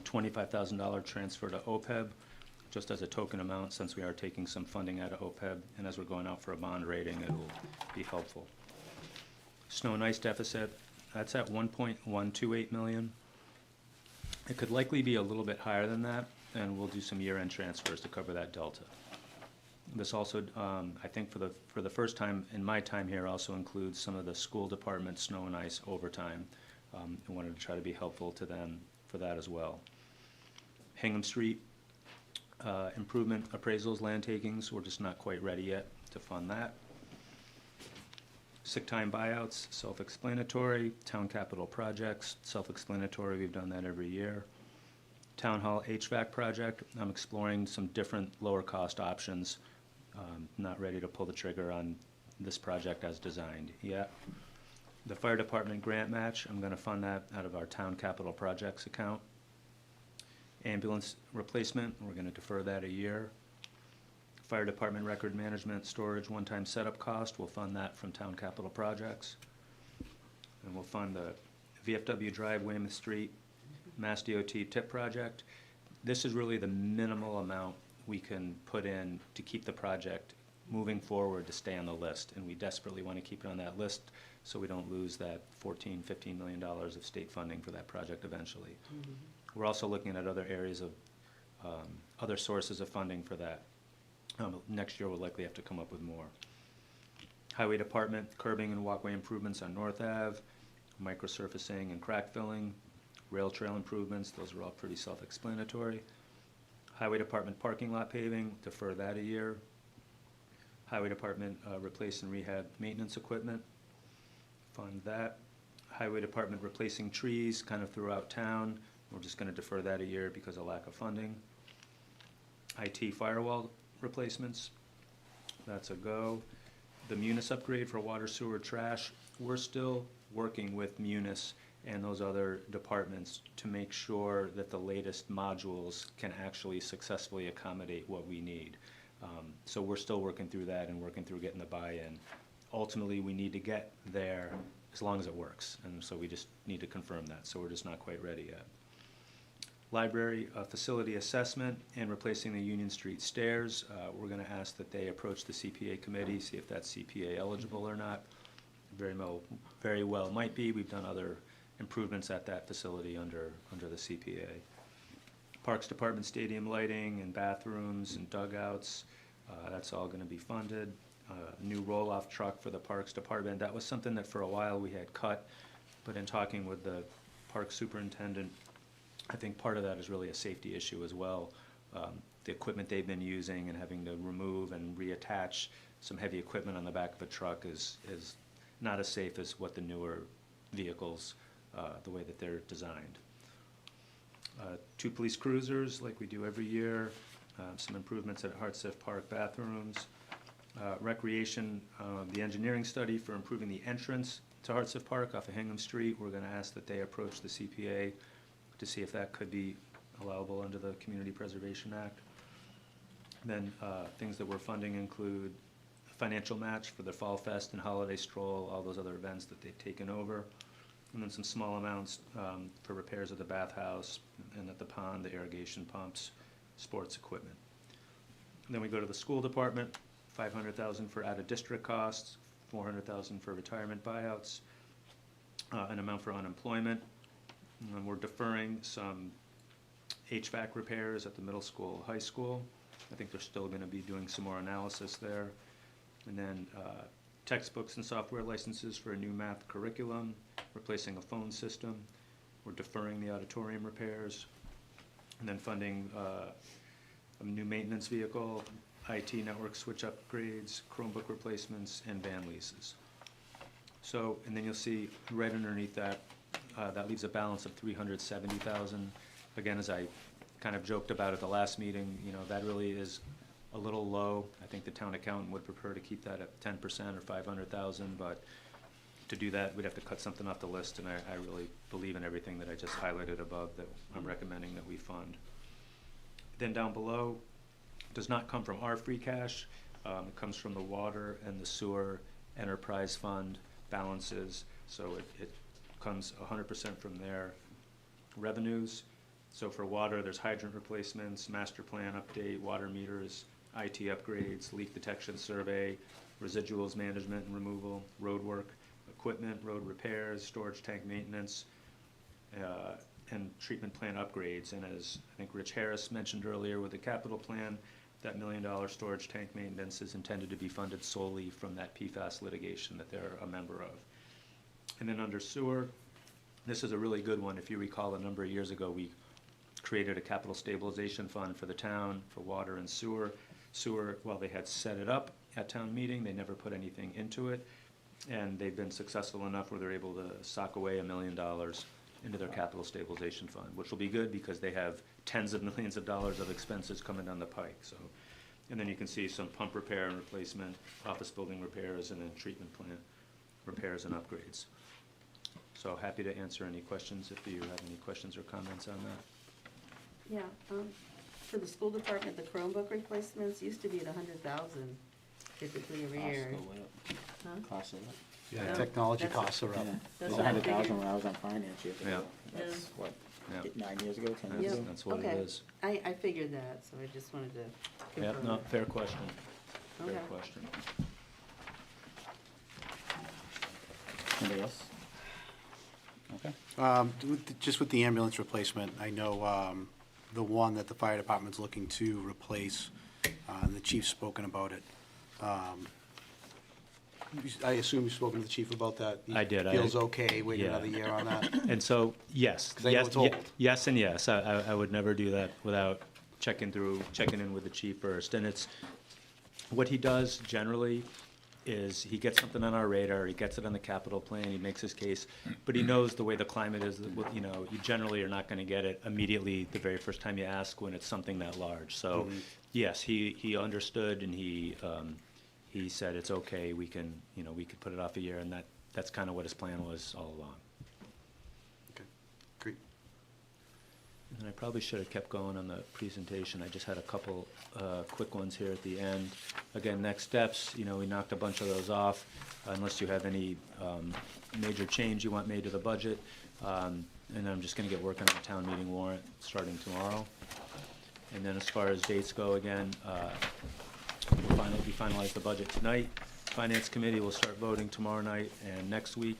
$25,000 transfer to OPEB, just as a token amount, since we are taking some funding out of OPEB, and as we're going out for a bond rating, it will be helpful. Snow and ice deficit, that's at 1.128 million. It could likely be a little bit higher than that, and we'll do some year-end transfers to cover that delta. This also, I think for the first time in my time here, also includes some of the school department snow and ice overtime. I wanted to try to be helpful to them for that as well. Hingham Street, improvement appraisals, land takings, we're just not quite ready yet to fund that. Sick time buyouts, self-explanatory. Town capital projects, self-explanatory, we've done that every year. Town Hall HVAC project, I'm exploring some different lower cost options. Not ready to pull the trigger on this project as designed yet. The fire department grant match, I'm gonna fund that out of our town capital projects account. Ambulance replacement, we're gonna defer that a year. Fire department record management storage one-time setup cost, we'll fund that from town capital projects. And we'll fund the VFW Drive, Weymouth Street, Mass DOT tip project. This is really the minimal amount we can put in to keep the project moving forward to stay on the list. And we desperately want to keep it on that list so we don't lose that $14–15 million of state funding for that project eventually. We're also looking at other areas of, other sources of funding for that. Next year we'll likely have to come up with more. Highway department, curbing and walkway improvements on North Ave, microsurfacing and crack filling, rail trail improvements, those are all pretty self-explanatory. Highway department parking lot paving, defer that a year. Highway department replace and rehab maintenance equipment, fund that. Highway department replacing trees kind of throughout town, we're just going to defer that a year because of lack of funding. IT firewall replacements, that's a go. The Munis upgrade for water, sewer, trash, we're still working with Munis and those other departments to make sure that the latest modules can actually successfully accommodate what we need. So we're still working through that and working through getting the buy-in. Ultimately, we need to get there as long as it works, and so we just need to confirm that, so we're just not quite ready yet. Library facility assessment and replacing the Union Street stairs. We're going to ask that they approach the CPA committee, see if that's CPA eligible or not. Very well might be. We've done other improvements at that facility under the CPA. Parks Department stadium lighting and bathrooms and dugouts, that's all going to be funded. New roll-off truck for the Parks Department. That was something that for a while we had cut, but in talking with the park superintendent, I think part of that is really a safety issue as well. The equipment they've been using and having to remove and reattach some heavy equipment on the back of a truck is not as safe as what the newer vehicles, the way that they're designed. 2 police cruisers like we do every year, some improvements at Hartsef Park bathrooms, recreation, the engineering study for improving the entrance to Hartsef Park off of Hingham Street. We're gonna ask that they approach the CPA to see if that could be allowable under the Community Preservation Act. Then things that we're funding include a financial match for the Fall Fest and Holiday Stroll, all those other events that they've taken over. And then some small amounts for repairs of the bathhouse and at the pond, the irrigation pumps, sports equipment. And then we go to the school department, $500,000 for out-of-district costs, $400,000 for retirement buyouts, an amount for unemployment. And we're deferring some HVAC repairs at the middle school, high school. I think they're still gonna be doing some more analysis there. And then textbooks and software licenses for a new math curriculum, replacing a phone system. We're deferring the auditorium repairs. And then funding a new maintenance vehicle, IT network switch upgrades, Chromebook replacements, and van leases. So, and then you'll see right underneath that, that leaves a balance of $370,000. Again, as I kind of joked about at the last meeting, you know, that really is a little low. I think the town accountant would prefer to keep that at 10% or $500,000, but to do that, we'd have to cut something off the list, and I really believe in everything that I just highlighted above that I'm recommending that we fund. Then down below, does not come from our free cash. It comes from the water and the sewer enterprise fund balances, so it comes 100% from their revenues. So for water, there's hydrant replacements, master plan update, water meters, IT upgrades, leak detection survey, residuals management and removal, road work, equipment, road repairs, storage tank maintenance, and treatment plant upgrades. And as I think Rich Harris mentioned earlier with the capital plan, that $1 million storage tank maintenance is intended to be funded solely from that PFAS litigation that they're a member of. And then under sewer, this is a really good one. If you recall, a number of years ago, we created a capital stabilization fund for the town for water and sewer. Sewer, while they had set it up at town meeting, they never put anything into it. And they've been successful enough where they're able to sock away $1 million into their capital stabilization fund, which will be good because they have tens of millions of dollars of expenses coming down the pike. So, and then you can see some pump repair and replacement, office building repairs, and then treatment plant repairs and upgrades. So happy to answer any questions if you have any questions or comments on that. Yeah, for the school department, the Chromebook replacements used to be at 100,000 typically every year. Huh? Costs are up. Yeah, No, technology that's- costs are up. Yeah, it That's was what I 100,000 figured. when I was on finance years ago. Yeah. That's Yeah. what, Yeah. 9 years ago, 10 That's, years Yeah. ago? that's what it Okay. is. I figured that, so I just wanted to Yeah, confirm. no, that. fair question. Fair Okay. question. Anybody else? Okay. Just with the ambulance replacement, I know the one that the fire department's looking to replace, and the chief's spoken about it. I assume you've spoken to the chief about that? I did. He feels okay waiting Yeah. another year on that? And so, yes. 'Cause I know yes, it's old. Yes and yes. I would never do that without checking in with the chief first. And it's, what he does generally is he gets something on our radar, he gets it on the capital plan, he makes his case, but he knows the way the climate is, that, you know, you generally are not gonna get it immediately the very first time you ask when it's something that large. So, yes, he understood and he said it's okay, we can, you know, we could put it off a year, and that's kind of what his plan was all along. Okay, great. And I probably should have kept going on the presentation. I just had a couple quick ones here at the end. Again, next steps, you know, we knocked a bunch of those off, unless you have any major change you want made to the budget. And I'm just gonna get working on the town meeting warrant starting tomorrow. And then as far as dates go, again, we finalized the budget tonight. Finance committee will start voting tomorrow night and next week,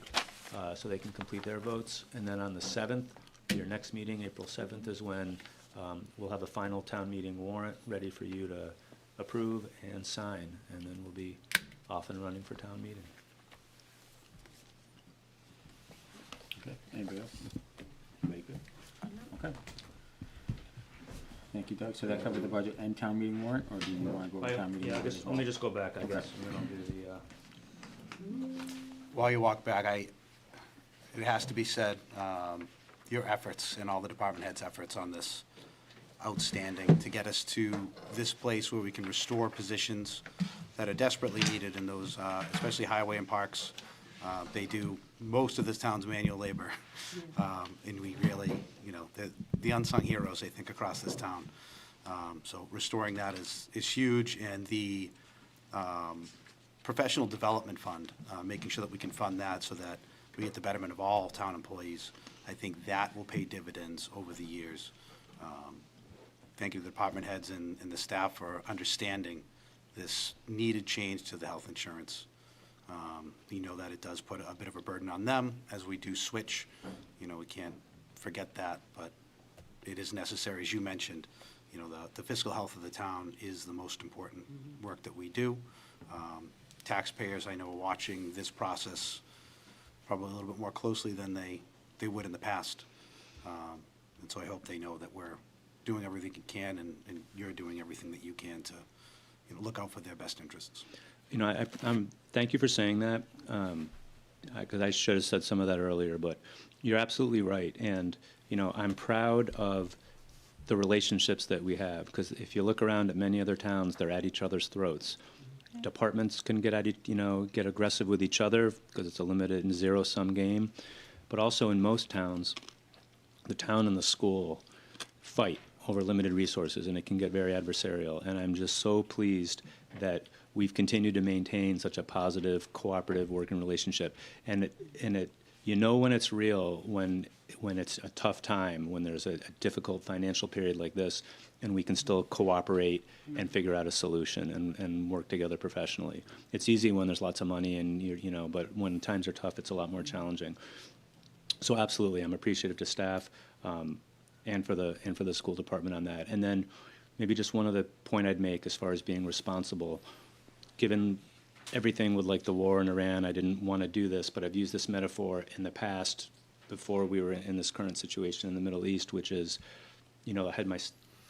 so they can complete their votes. And then on the 7th, your next meeting, April 7th, is when we'll have a final town meeting warrant ready for you to approve and sign, and then we'll be off and running for town meeting. Okay. Anybody else? Anybody good? Okay. Thank you, Doug. So that covered the budget and town meeting warrant, or do you want to go over town meeting Yeah, warrant as let well? me just go back, I Okay. guess, and then I'll do the, While you walk back, it has to be said, your efforts and all the department heads' efforts on this outstanding to get us to this place where we can restore positions that are desperately needed in those, especially highway and parks. They do most of this town's manual labor. And we really, you know, the unsung heroes, I think, across this town. So restoring that is huge, and the professional development fund, making sure that we can fund that so that we get the betterment of all town employees, I think that will pay dividends over the years. Thank you to the department heads and the staff for understanding this needed change to the health insurance. We know that it does put a bit of a burden on them as we do switch. You know, we can't forget that, but it is necessary, as you mentioned. You know, the fiscal health of the town is the most important work that we do. Taxpayers, I know, are watching this process probably a little bit more closely than they would in the past. And so I hope they know that we're doing everything we can, and you're doing everything that you can to, you know, look out for their best interests. You know, thank you for saying that, because I should have said some of that earlier, but you're absolutely right. And, you know, I'm proud of the relationships that we have, because if you look around at many other towns, they're at each other's throats. Departments can get aggressive with each other because it's a limited and zero-sum game. But also in most towns, the town and the school fight over limited resources, and it can get very adversarial. And I'm just so pleased that we've continued to maintain such a positive, cooperative working relationship. And you know when it's real, when it's a tough time, when there's a difficult financial period like this, and we can still cooperate and figure out a solution and work together professionally. It's easy when there's lots of money and you know, but when times are tough, it's a lot more challenging. So absolutely, I'm appreciative to staff and for the school department on that. And then maybe just one other point I'd make as far as being responsible, given everything with like the war in Iran, I didn't want to do this, but I've used this metaphor in the past before we were in this current situation in the Middle East, which is, you know, I had my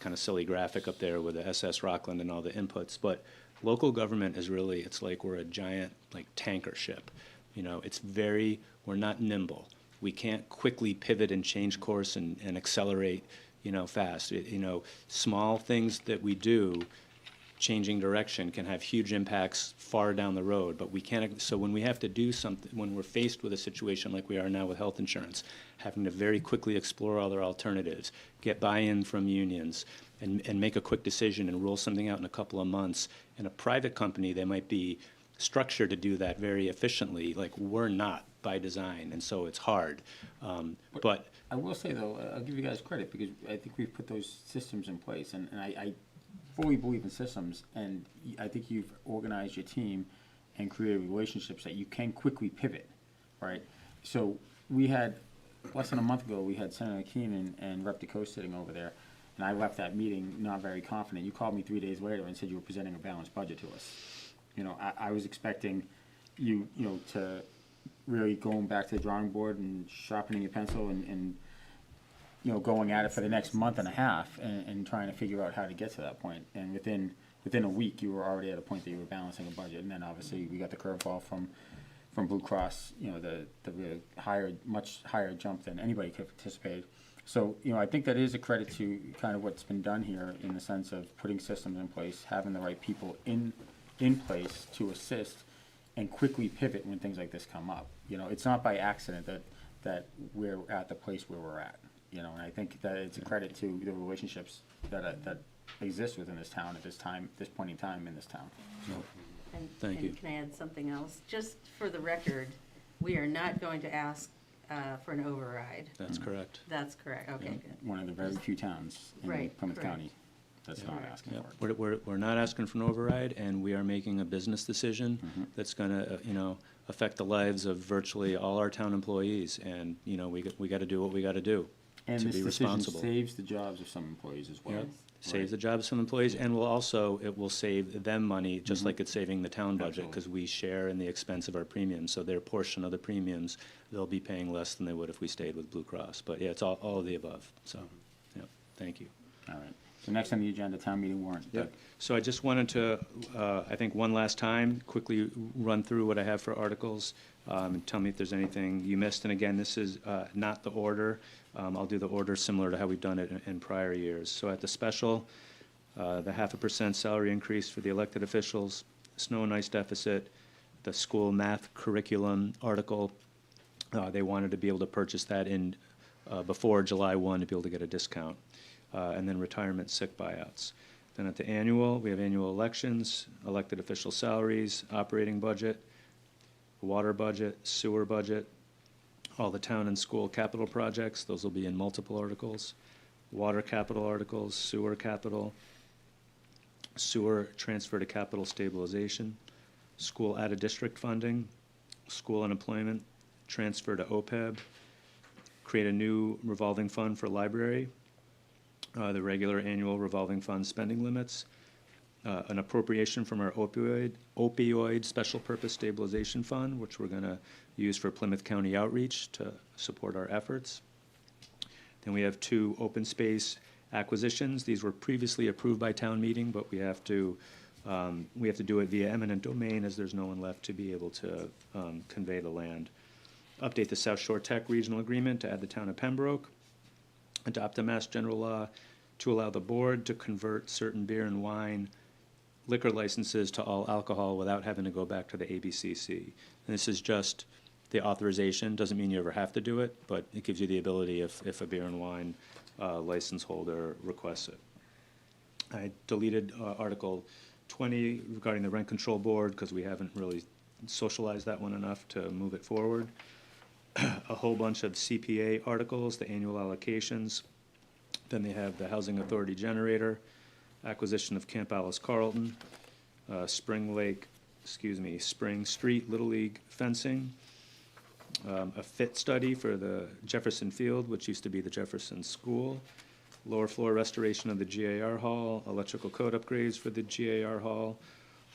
kind of silly graphic up there with the SS Rockland and all the inputs, but local government is really, it's like we're a giant like tanker ship. You know, we're not nimble. We can't quickly pivot and change course and accelerate, you know, fast. You know, small things that we do, changing direction, can have huge impacts far down the road, but we can't. So when we have to do something, when we're faced with a situation like we are now with health insurance, having to very quickly explore other alternatives, get buy-in from unions, and make a quick decision and roll something out in a couple of months. In a private company, they might be structured to do that very efficiently. Like, we're not by design, and so it's hard. But I will say, though, I'll give you guys credit, because I think we've put those systems in place, and I fully believe in systems, and I think you've organized your team and created relationships that you can quickly pivot, right? So we had, less than a month ago, we had Senator Keenan and Rep. DeCoe sitting over there, and I left that meeting not very confident. You called me 3 days later and said you were presenting a balanced budget to us. You know, I was expecting you know, to really going back to the drawing board and sharpening your pencil and you know, going at it for the next month and a half and trying to figure out how to get to that point. And within a week, you were already at a point that you were balancing a budget. And then obviously we got the curveball from Blue Cross, you know, the really much higher jump than anybody could have anticipated. So, you know, I think that is a credit to kind of what's been done here in the sense of putting systems in place, having the right people in place to assist and quickly pivot when things like this come up. You know, it's not by accident that we're at the place where we're at. You know, and I think that it's a credit to the relationships that exist within this town at this point in time in this town. So, Thank you. Can I add something else? Just for the record, we are not going to ask for an override. that's correct. That's correct, okay, you know, good. one of the very few towns in Right, Plymouth correct. County that's not asking Yep. for it. We're not asking for an override, and we are making a business decision that's going to, you know, affect the lives of virtually all our town employees. And, you know, we got to do what we got to do And to this be decision responsible. saves the jobs of some employees as well. Yep. Saves the jobs of some employees, and it will save them money, just like it's saving the town budget, because we share in the expense of our premiums. So their portion of the premiums, they'll be paying less than they would if we stayed with Blue Cross. But yeah, it's all of the above. So, yeah, thank you. All right. So next on the agenda, town meeting warrant. Doug. So I just wanted to, I think one last time, quickly run through what I have for articles, and tell me if there's anything you missed. And again, this is not the order. I'll do the order similar to how we've done it in prior years. So at the special, the 0.5% salary increase for the elected officials, snow and ice deficit, the school math curriculum article, they wanted to be able to purchase that in before July 1 to be able to get a discount. And then retirement sick buyouts. Then at the annual, we have annual elections, elected official salaries, operating budget, water budget, sewer budget, all the town and school capital projects, those will be in multiple articles, water capital articles, sewer capital, sewer transfer to capital stabilization, school out-of-district funding, school unemployment, transfer to OPEB, create a new revolving fund for library, the regular annual revolving fund spending limits, an appropriation from our opioid special purpose stabilization fund, which we're gonna use for Plymouth County outreach to support our efforts. Then we have 2 open space acquisitions. These were previously approved by town meeting, but we have to do it via eminent domain as there's no one left to be able to convey the land. Update the South Shore Tech Regional Agreement to add the town of Pembroke. Adopt a Mass General Law to allow the board to convert certain beer and wine liquor licenses to all alcohol without having to go back to the ABCC. And this is just the authorization, doesn't mean you ever have to do it, but it gives you the ability if a beer and wine license holder requests it. I deleted Article 20 regarding the rent control board because we haven't really socialized that one enough to move it forward. A whole bunch of CPA articles, the annual allocations. Then they have the Housing Authority generator, acquisition of Camp Alice Carlton, Spring Street Little League fencing, a fit study for the Jefferson Field, which used to be the Jefferson School, lower floor restoration of the GAR Hall, electrical code upgrades for the GAR Hall,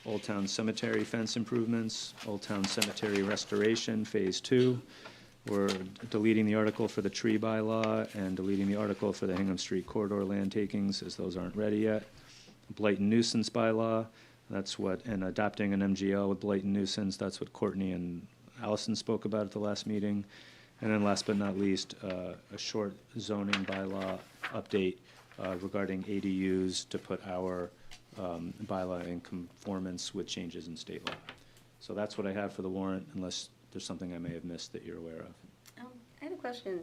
Old Town Cemetery fence improvements, Old Town Cemetery restoration, Phase 2. We're deleting the article for the tree bylaw and deleting the article for the Hingham Street corridor land takings, as those aren't ready yet. Blight and nuisance bylaw, and adopting an MGL with blight and nuisance, that's what Courtney and Allison spoke about at the last meeting. And then last but not least, a short zoning bylaw update regarding ADUs to put our bylaw in conformance with changes in state law. So that's what I have for the warrant, unless there's something I may have missed that you're aware of. I had a question.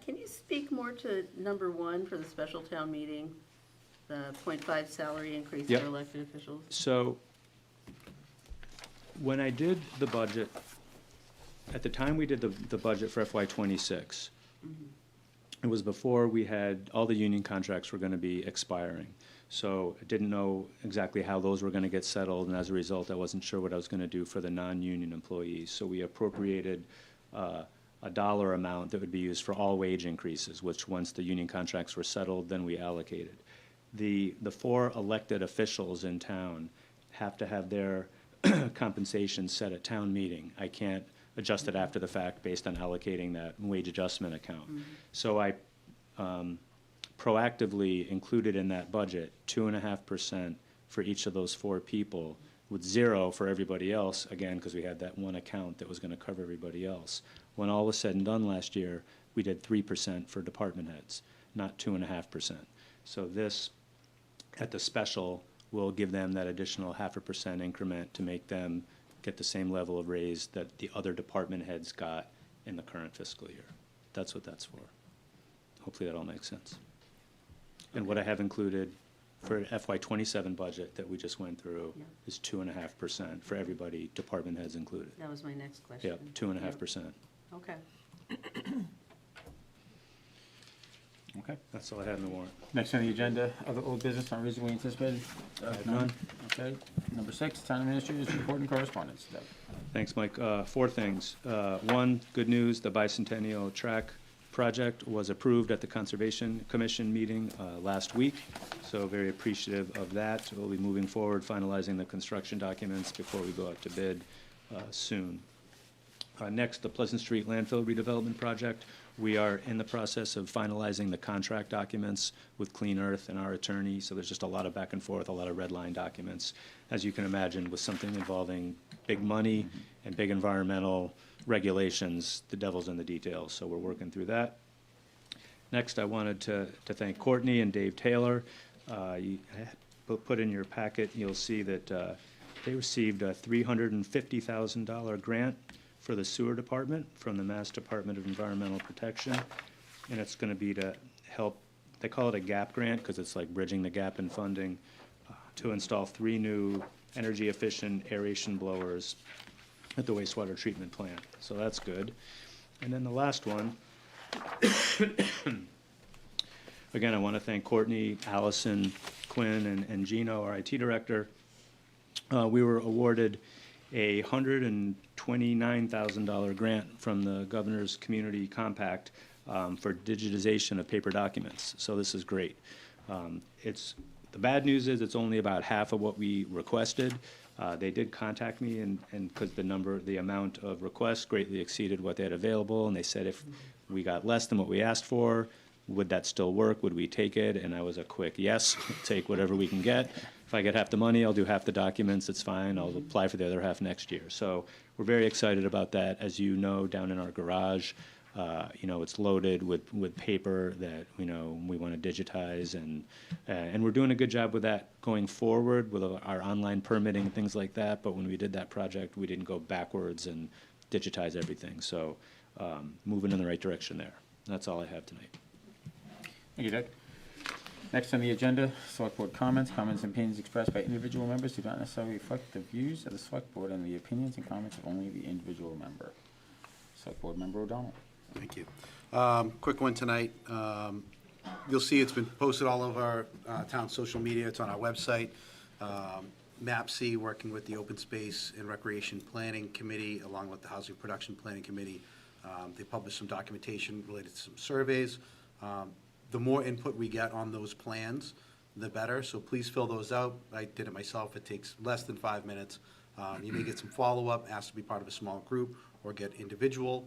Can you speak more to number 1 for the special town meeting, the 0.5 salary increase Yep. for elected officials? So, when I did the budget, at the time we did the budget for FY '26, it was before we had, all the union contracts were gonna be expiring. So I didn't know exactly how those were gonna get settled, and as a result, I wasn't sure what I was gonna do for the non-union employees. So we appropriated a dollar amount that would be used for all wage increases, which once the union contracts were settled, then we allocated. The 4 elected officials in town have to have their compensation set at town meeting. I can't adjust it after the fact based on allocating that wage adjustment account. So I proactively included in that budget 2.5% for each of those 4 people, with 0 for everybody else, again, because we had that one account that was gonna cover everybody else. When all was said and done last year, we did 3% for department heads, not 2.5%. So this, at the special, will give them that additional 0.5% increment to make them get the same level of raise that the other department heads got in the current fiscal year. That's what that's for. Hopefully that all makes sense. And what I have included for FY '27 budget that we just went through is 2.5% for everybody, department heads included. That was my next question. Yep, 2.5%. Okay. Okay. That's all I had in the warrant. Next on the agenda, other old business not reasonably anticipated? I have none. Okay. Number 6, town administrators report and correspondence. Doug. Thanks, Mike. 4 things. 1, good news, the bicentennial track project was approved at the Conservation Commission meeting last week, so very appreciative of that. We'll be moving forward, finalizing the construction documents before we go out to bid soon. Next, the Pleasant Street landfill redevelopment project. We are in the process of finalizing the contract documents with Clean Earth and our attorney, so there's just a lot of back and forth, a lot of red line documents. As you can imagine, with something involving big money and big environmental regulations, the devil's in the details, so we're working through that. Next, I wanted to thank Courtney and Dave Taylor. You put in your packet, you'll see that they received a $350,000 grant for the sewer department from the Mass Department of Environmental Protection. And it's gonna be to help, they call it a gap grant because it's like bridging the gap in funding, to install 3 new energy efficient aeration blowers at the wastewater treatment plant. So that's good. And then the last one, again, I want to thank Courtney, Allison, Quinn, and Gino, our IT director. We were awarded a $129,000 grant from the Governor's Community Compact for digitization of paper documents. So this is great. The bad news is it's only about half of what we requested. They did contact me, and because the amount of requests greatly exceeded what they had available, and they said if we got less than what we asked for, would that still work? Would we take it? And I was a quick yes, take whatever we can get. If I get half the money, I'll do half the documents, it's fine. I'll apply for the other half next year. So we're very excited about that. As you know, down in our garage, it's loaded with paper that, we want to digitize, and we're doing a good job with that going forward with our online permitting and things like that. But when we did that project, we didn't go backwards and digitize everything. So moving in the right direction there. That's all I have tonight. Thank you, Doug. Next on the agenda, select board comments. Comments and opinions expressed by individual members do not necessarily reflect the views of the select board and the opinions and comments of only the individual member. Select board member O'Donnell. Thank you. Quick one tonight. You'll see it's been posted all over our town social media. It's on our website. MAPC, working with the Open Space and Recreation Planning Committee, along with the Housing Production Planning Committee. They published some documentation related to some surveys. The more input we get on those plans, the better. So please fill those out. I did it myself. It takes less than 5 minutes. You may get some follow-up, asked to be part of a small group, or get individually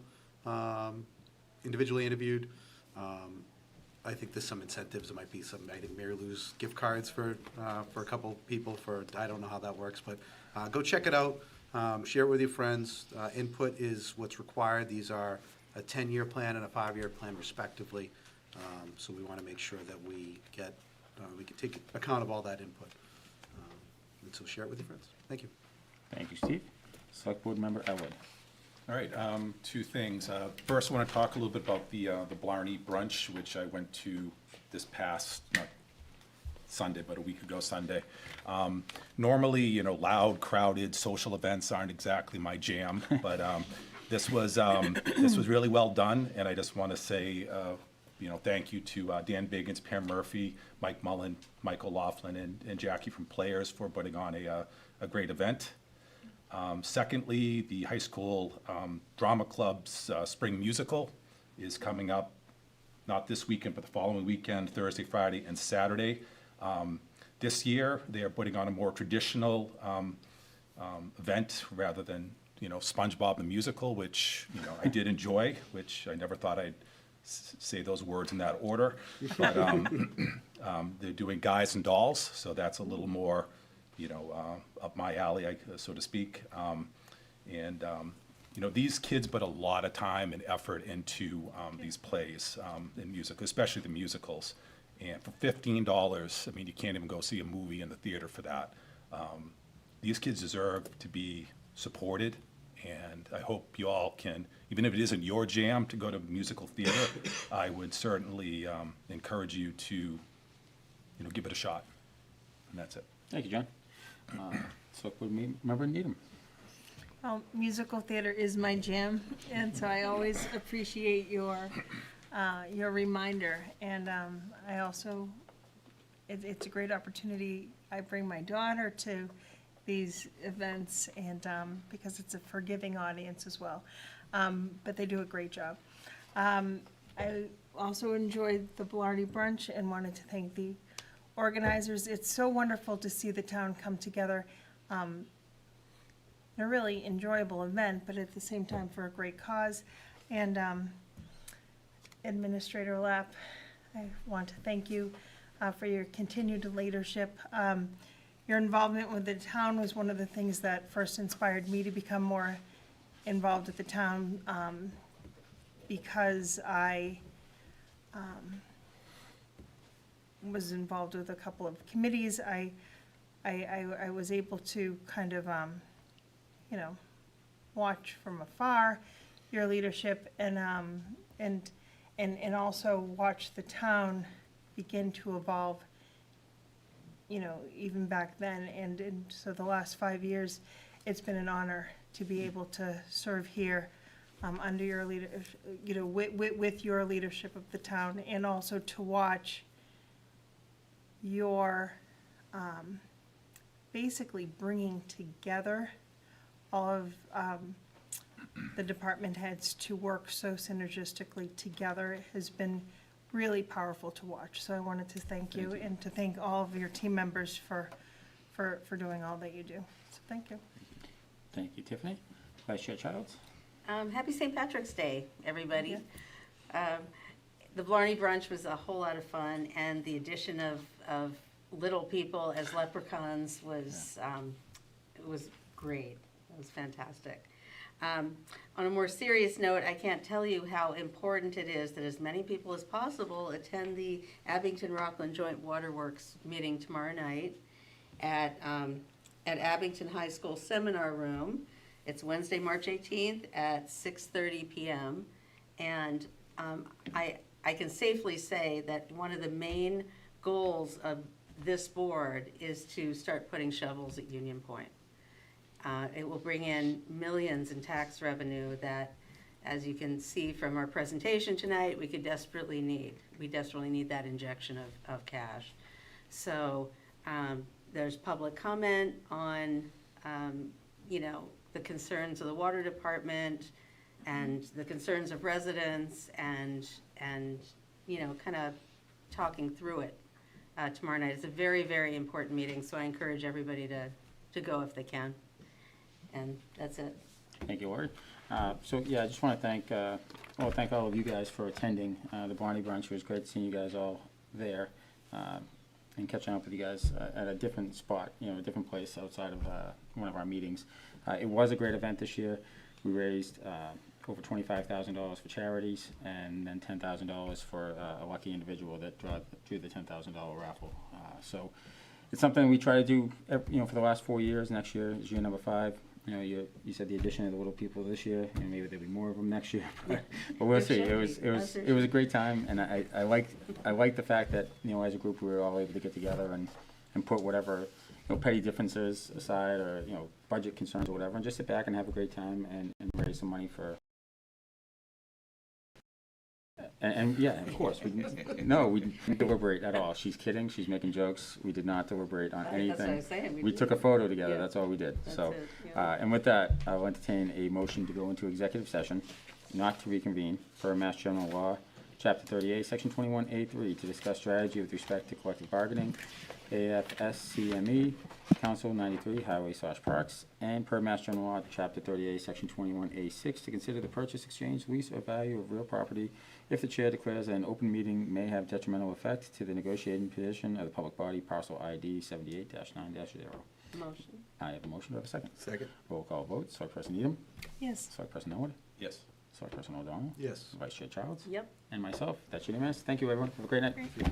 interviewed. I think there's some incentives. There might be some, I think Mary Lou's gift cards for a couple people for, I don't know how that works, but go check it out. Share it with your friends. Input is what's required. These are a 10-year plan and a 5-year plan respectively. So we want to make sure that we get, we can take account of all that input. And so share it with your friends. Thank you. Thank you, Steve. Select board member Elwood. All right, 2 things. First, I want to talk a little bit about the Blarney brunch, which I went to this past, not Sunday, but a week ago Sunday. Normally, loud, crowded social events aren't exactly my jam, but this was really well done, and I just want to say, thank you to Dan Biggins, Pam Murphy, Mike Mullen, Michael Laughlin, and Jackie from Players for putting on a great event. Secondly, the high school drama club's spring musical is coming up, not this weekend, but the following weekend, Thursday, Friday, and Saturday. This year, they are putting on a more traditional event rather than, SpongeBob the musical, which, I did enjoy, which I never thought I'd say those words in that order. But they're doing Guys and Dolls, so that's a little more, up my alley, so to speak. These kids put a lot of time and effort into these plays and music, especially the musicals. And for $15, you can't even go see a movie in the theater for that. These kids deserve to be supported, and I hope you all can, even if it isn't your jam to go to musical theater, I would certainly encourage you to, give it a shot. And that's it. Thank you, John. Select board member Needham. Well, musical theater is my jam, and so I always appreciate your reminder. And I also, it's a great opportunity. I bring my daughter to these events, and because it's a forgiving audience as well. But they do a great job. I also enjoyed the Blarney brunch and wanted to thank the organizers. It's so wonderful to see the town come together. a really enjoyable event, but at the same time for a great cause. And Administrator Lapp, I want to thank you for your continued leadership. Your involvement with the town was one of the things that first inspired me to become more involved with the town, because I was involved with a couple of committees. I was able to kind of, watch from afar your leadership and also watch the town begin to evolve, even back then. And so the last 5 years, it's been an honor to be able to serve here under your leadership, with your leadership of the town, and also to watch your basically bringing together all of the department heads to work so synergistically together. It has been really powerful to watch. So I wanted to thank you and to thank all of your team members for doing all that you do. So thank you. Thank you, Tiffany. Vice Chair Childs? Happy St. Patrick's Day, everybody. The Blarney Brunch was a whole lot of fun, and the addition of little people as leprechauns was, it was great. It was fantastic. On a more serious note, I can't tell you how important it is that as many people as possible attend the Abington-Rockland Joint Waterworks meeting tomorrow night at Abington High School Seminar Room. It's Wednesday, March 18th at 6:30 p.m. And I can safely say that one of the main goals of this board is to start putting shovels at Union Point. It will bring in millions in tax revenue that, as you can see from our presentation tonight, we desperately need. We desperately need that injection of cash. So there's public comment on, the concerns of the water department and the concerns of residents, and kind of talking through it tomorrow night. It's a very, very important meeting, so I encourage everybody to go if they can. And that's it. Thank you, Lori. I just want to thank all of you guys for attending the Blarney Brunch. It was great seeing you guys all there and catching up with you guys at a different spot, a different place outside of one of our meetings. It was a great event this year. We raised over $25,000 for charities, and then $10,000 for a lucky individual that drew the $10,000 raffle. So it's something we try to do, for the last 4 years. Next year is year number 5. You said the addition of the little people this year, maybe there'll be more of them next year. But we'll see. It was a great time, and I like the fact that as a group we were all able to get together and put whatever petty differences aside, or budget concerns or whatever, and just sit back and have a great time and raise some money for. And yeah, of course, we didn't deliberate at all. She's kidding. She's making jokes. We did not deliberate on anything. That's what I was saying. We took a photo together. Yeah. That's all we did. That's so, it, yeah. And with that, I'll entertain a motion to go into executive session, not to reconvene, per Mass General Law, Chapter 38, Section 21A3, to discuss strategy with respect to collective bargaining, AFSCME, Council 93, Highway/Parks, and per Mass General Law, Chapter 38, Section 21A6, to consider the purchase, exchange, lease, or value of real property if the chair declares that an open meeting may have detrimental effect to the negotiating position of the public body, parcel ID 78-9-0. Motion. I have a motion. Do I have a second? Second. Roll call vote. Select Person Needham. Yes. Select Person Elwood. Yes. Select Person O'Donnell. Yes. Vice Chair Childs. Yep. And myself. That's unanimous. Thank you, everyone. Have a great night. Great.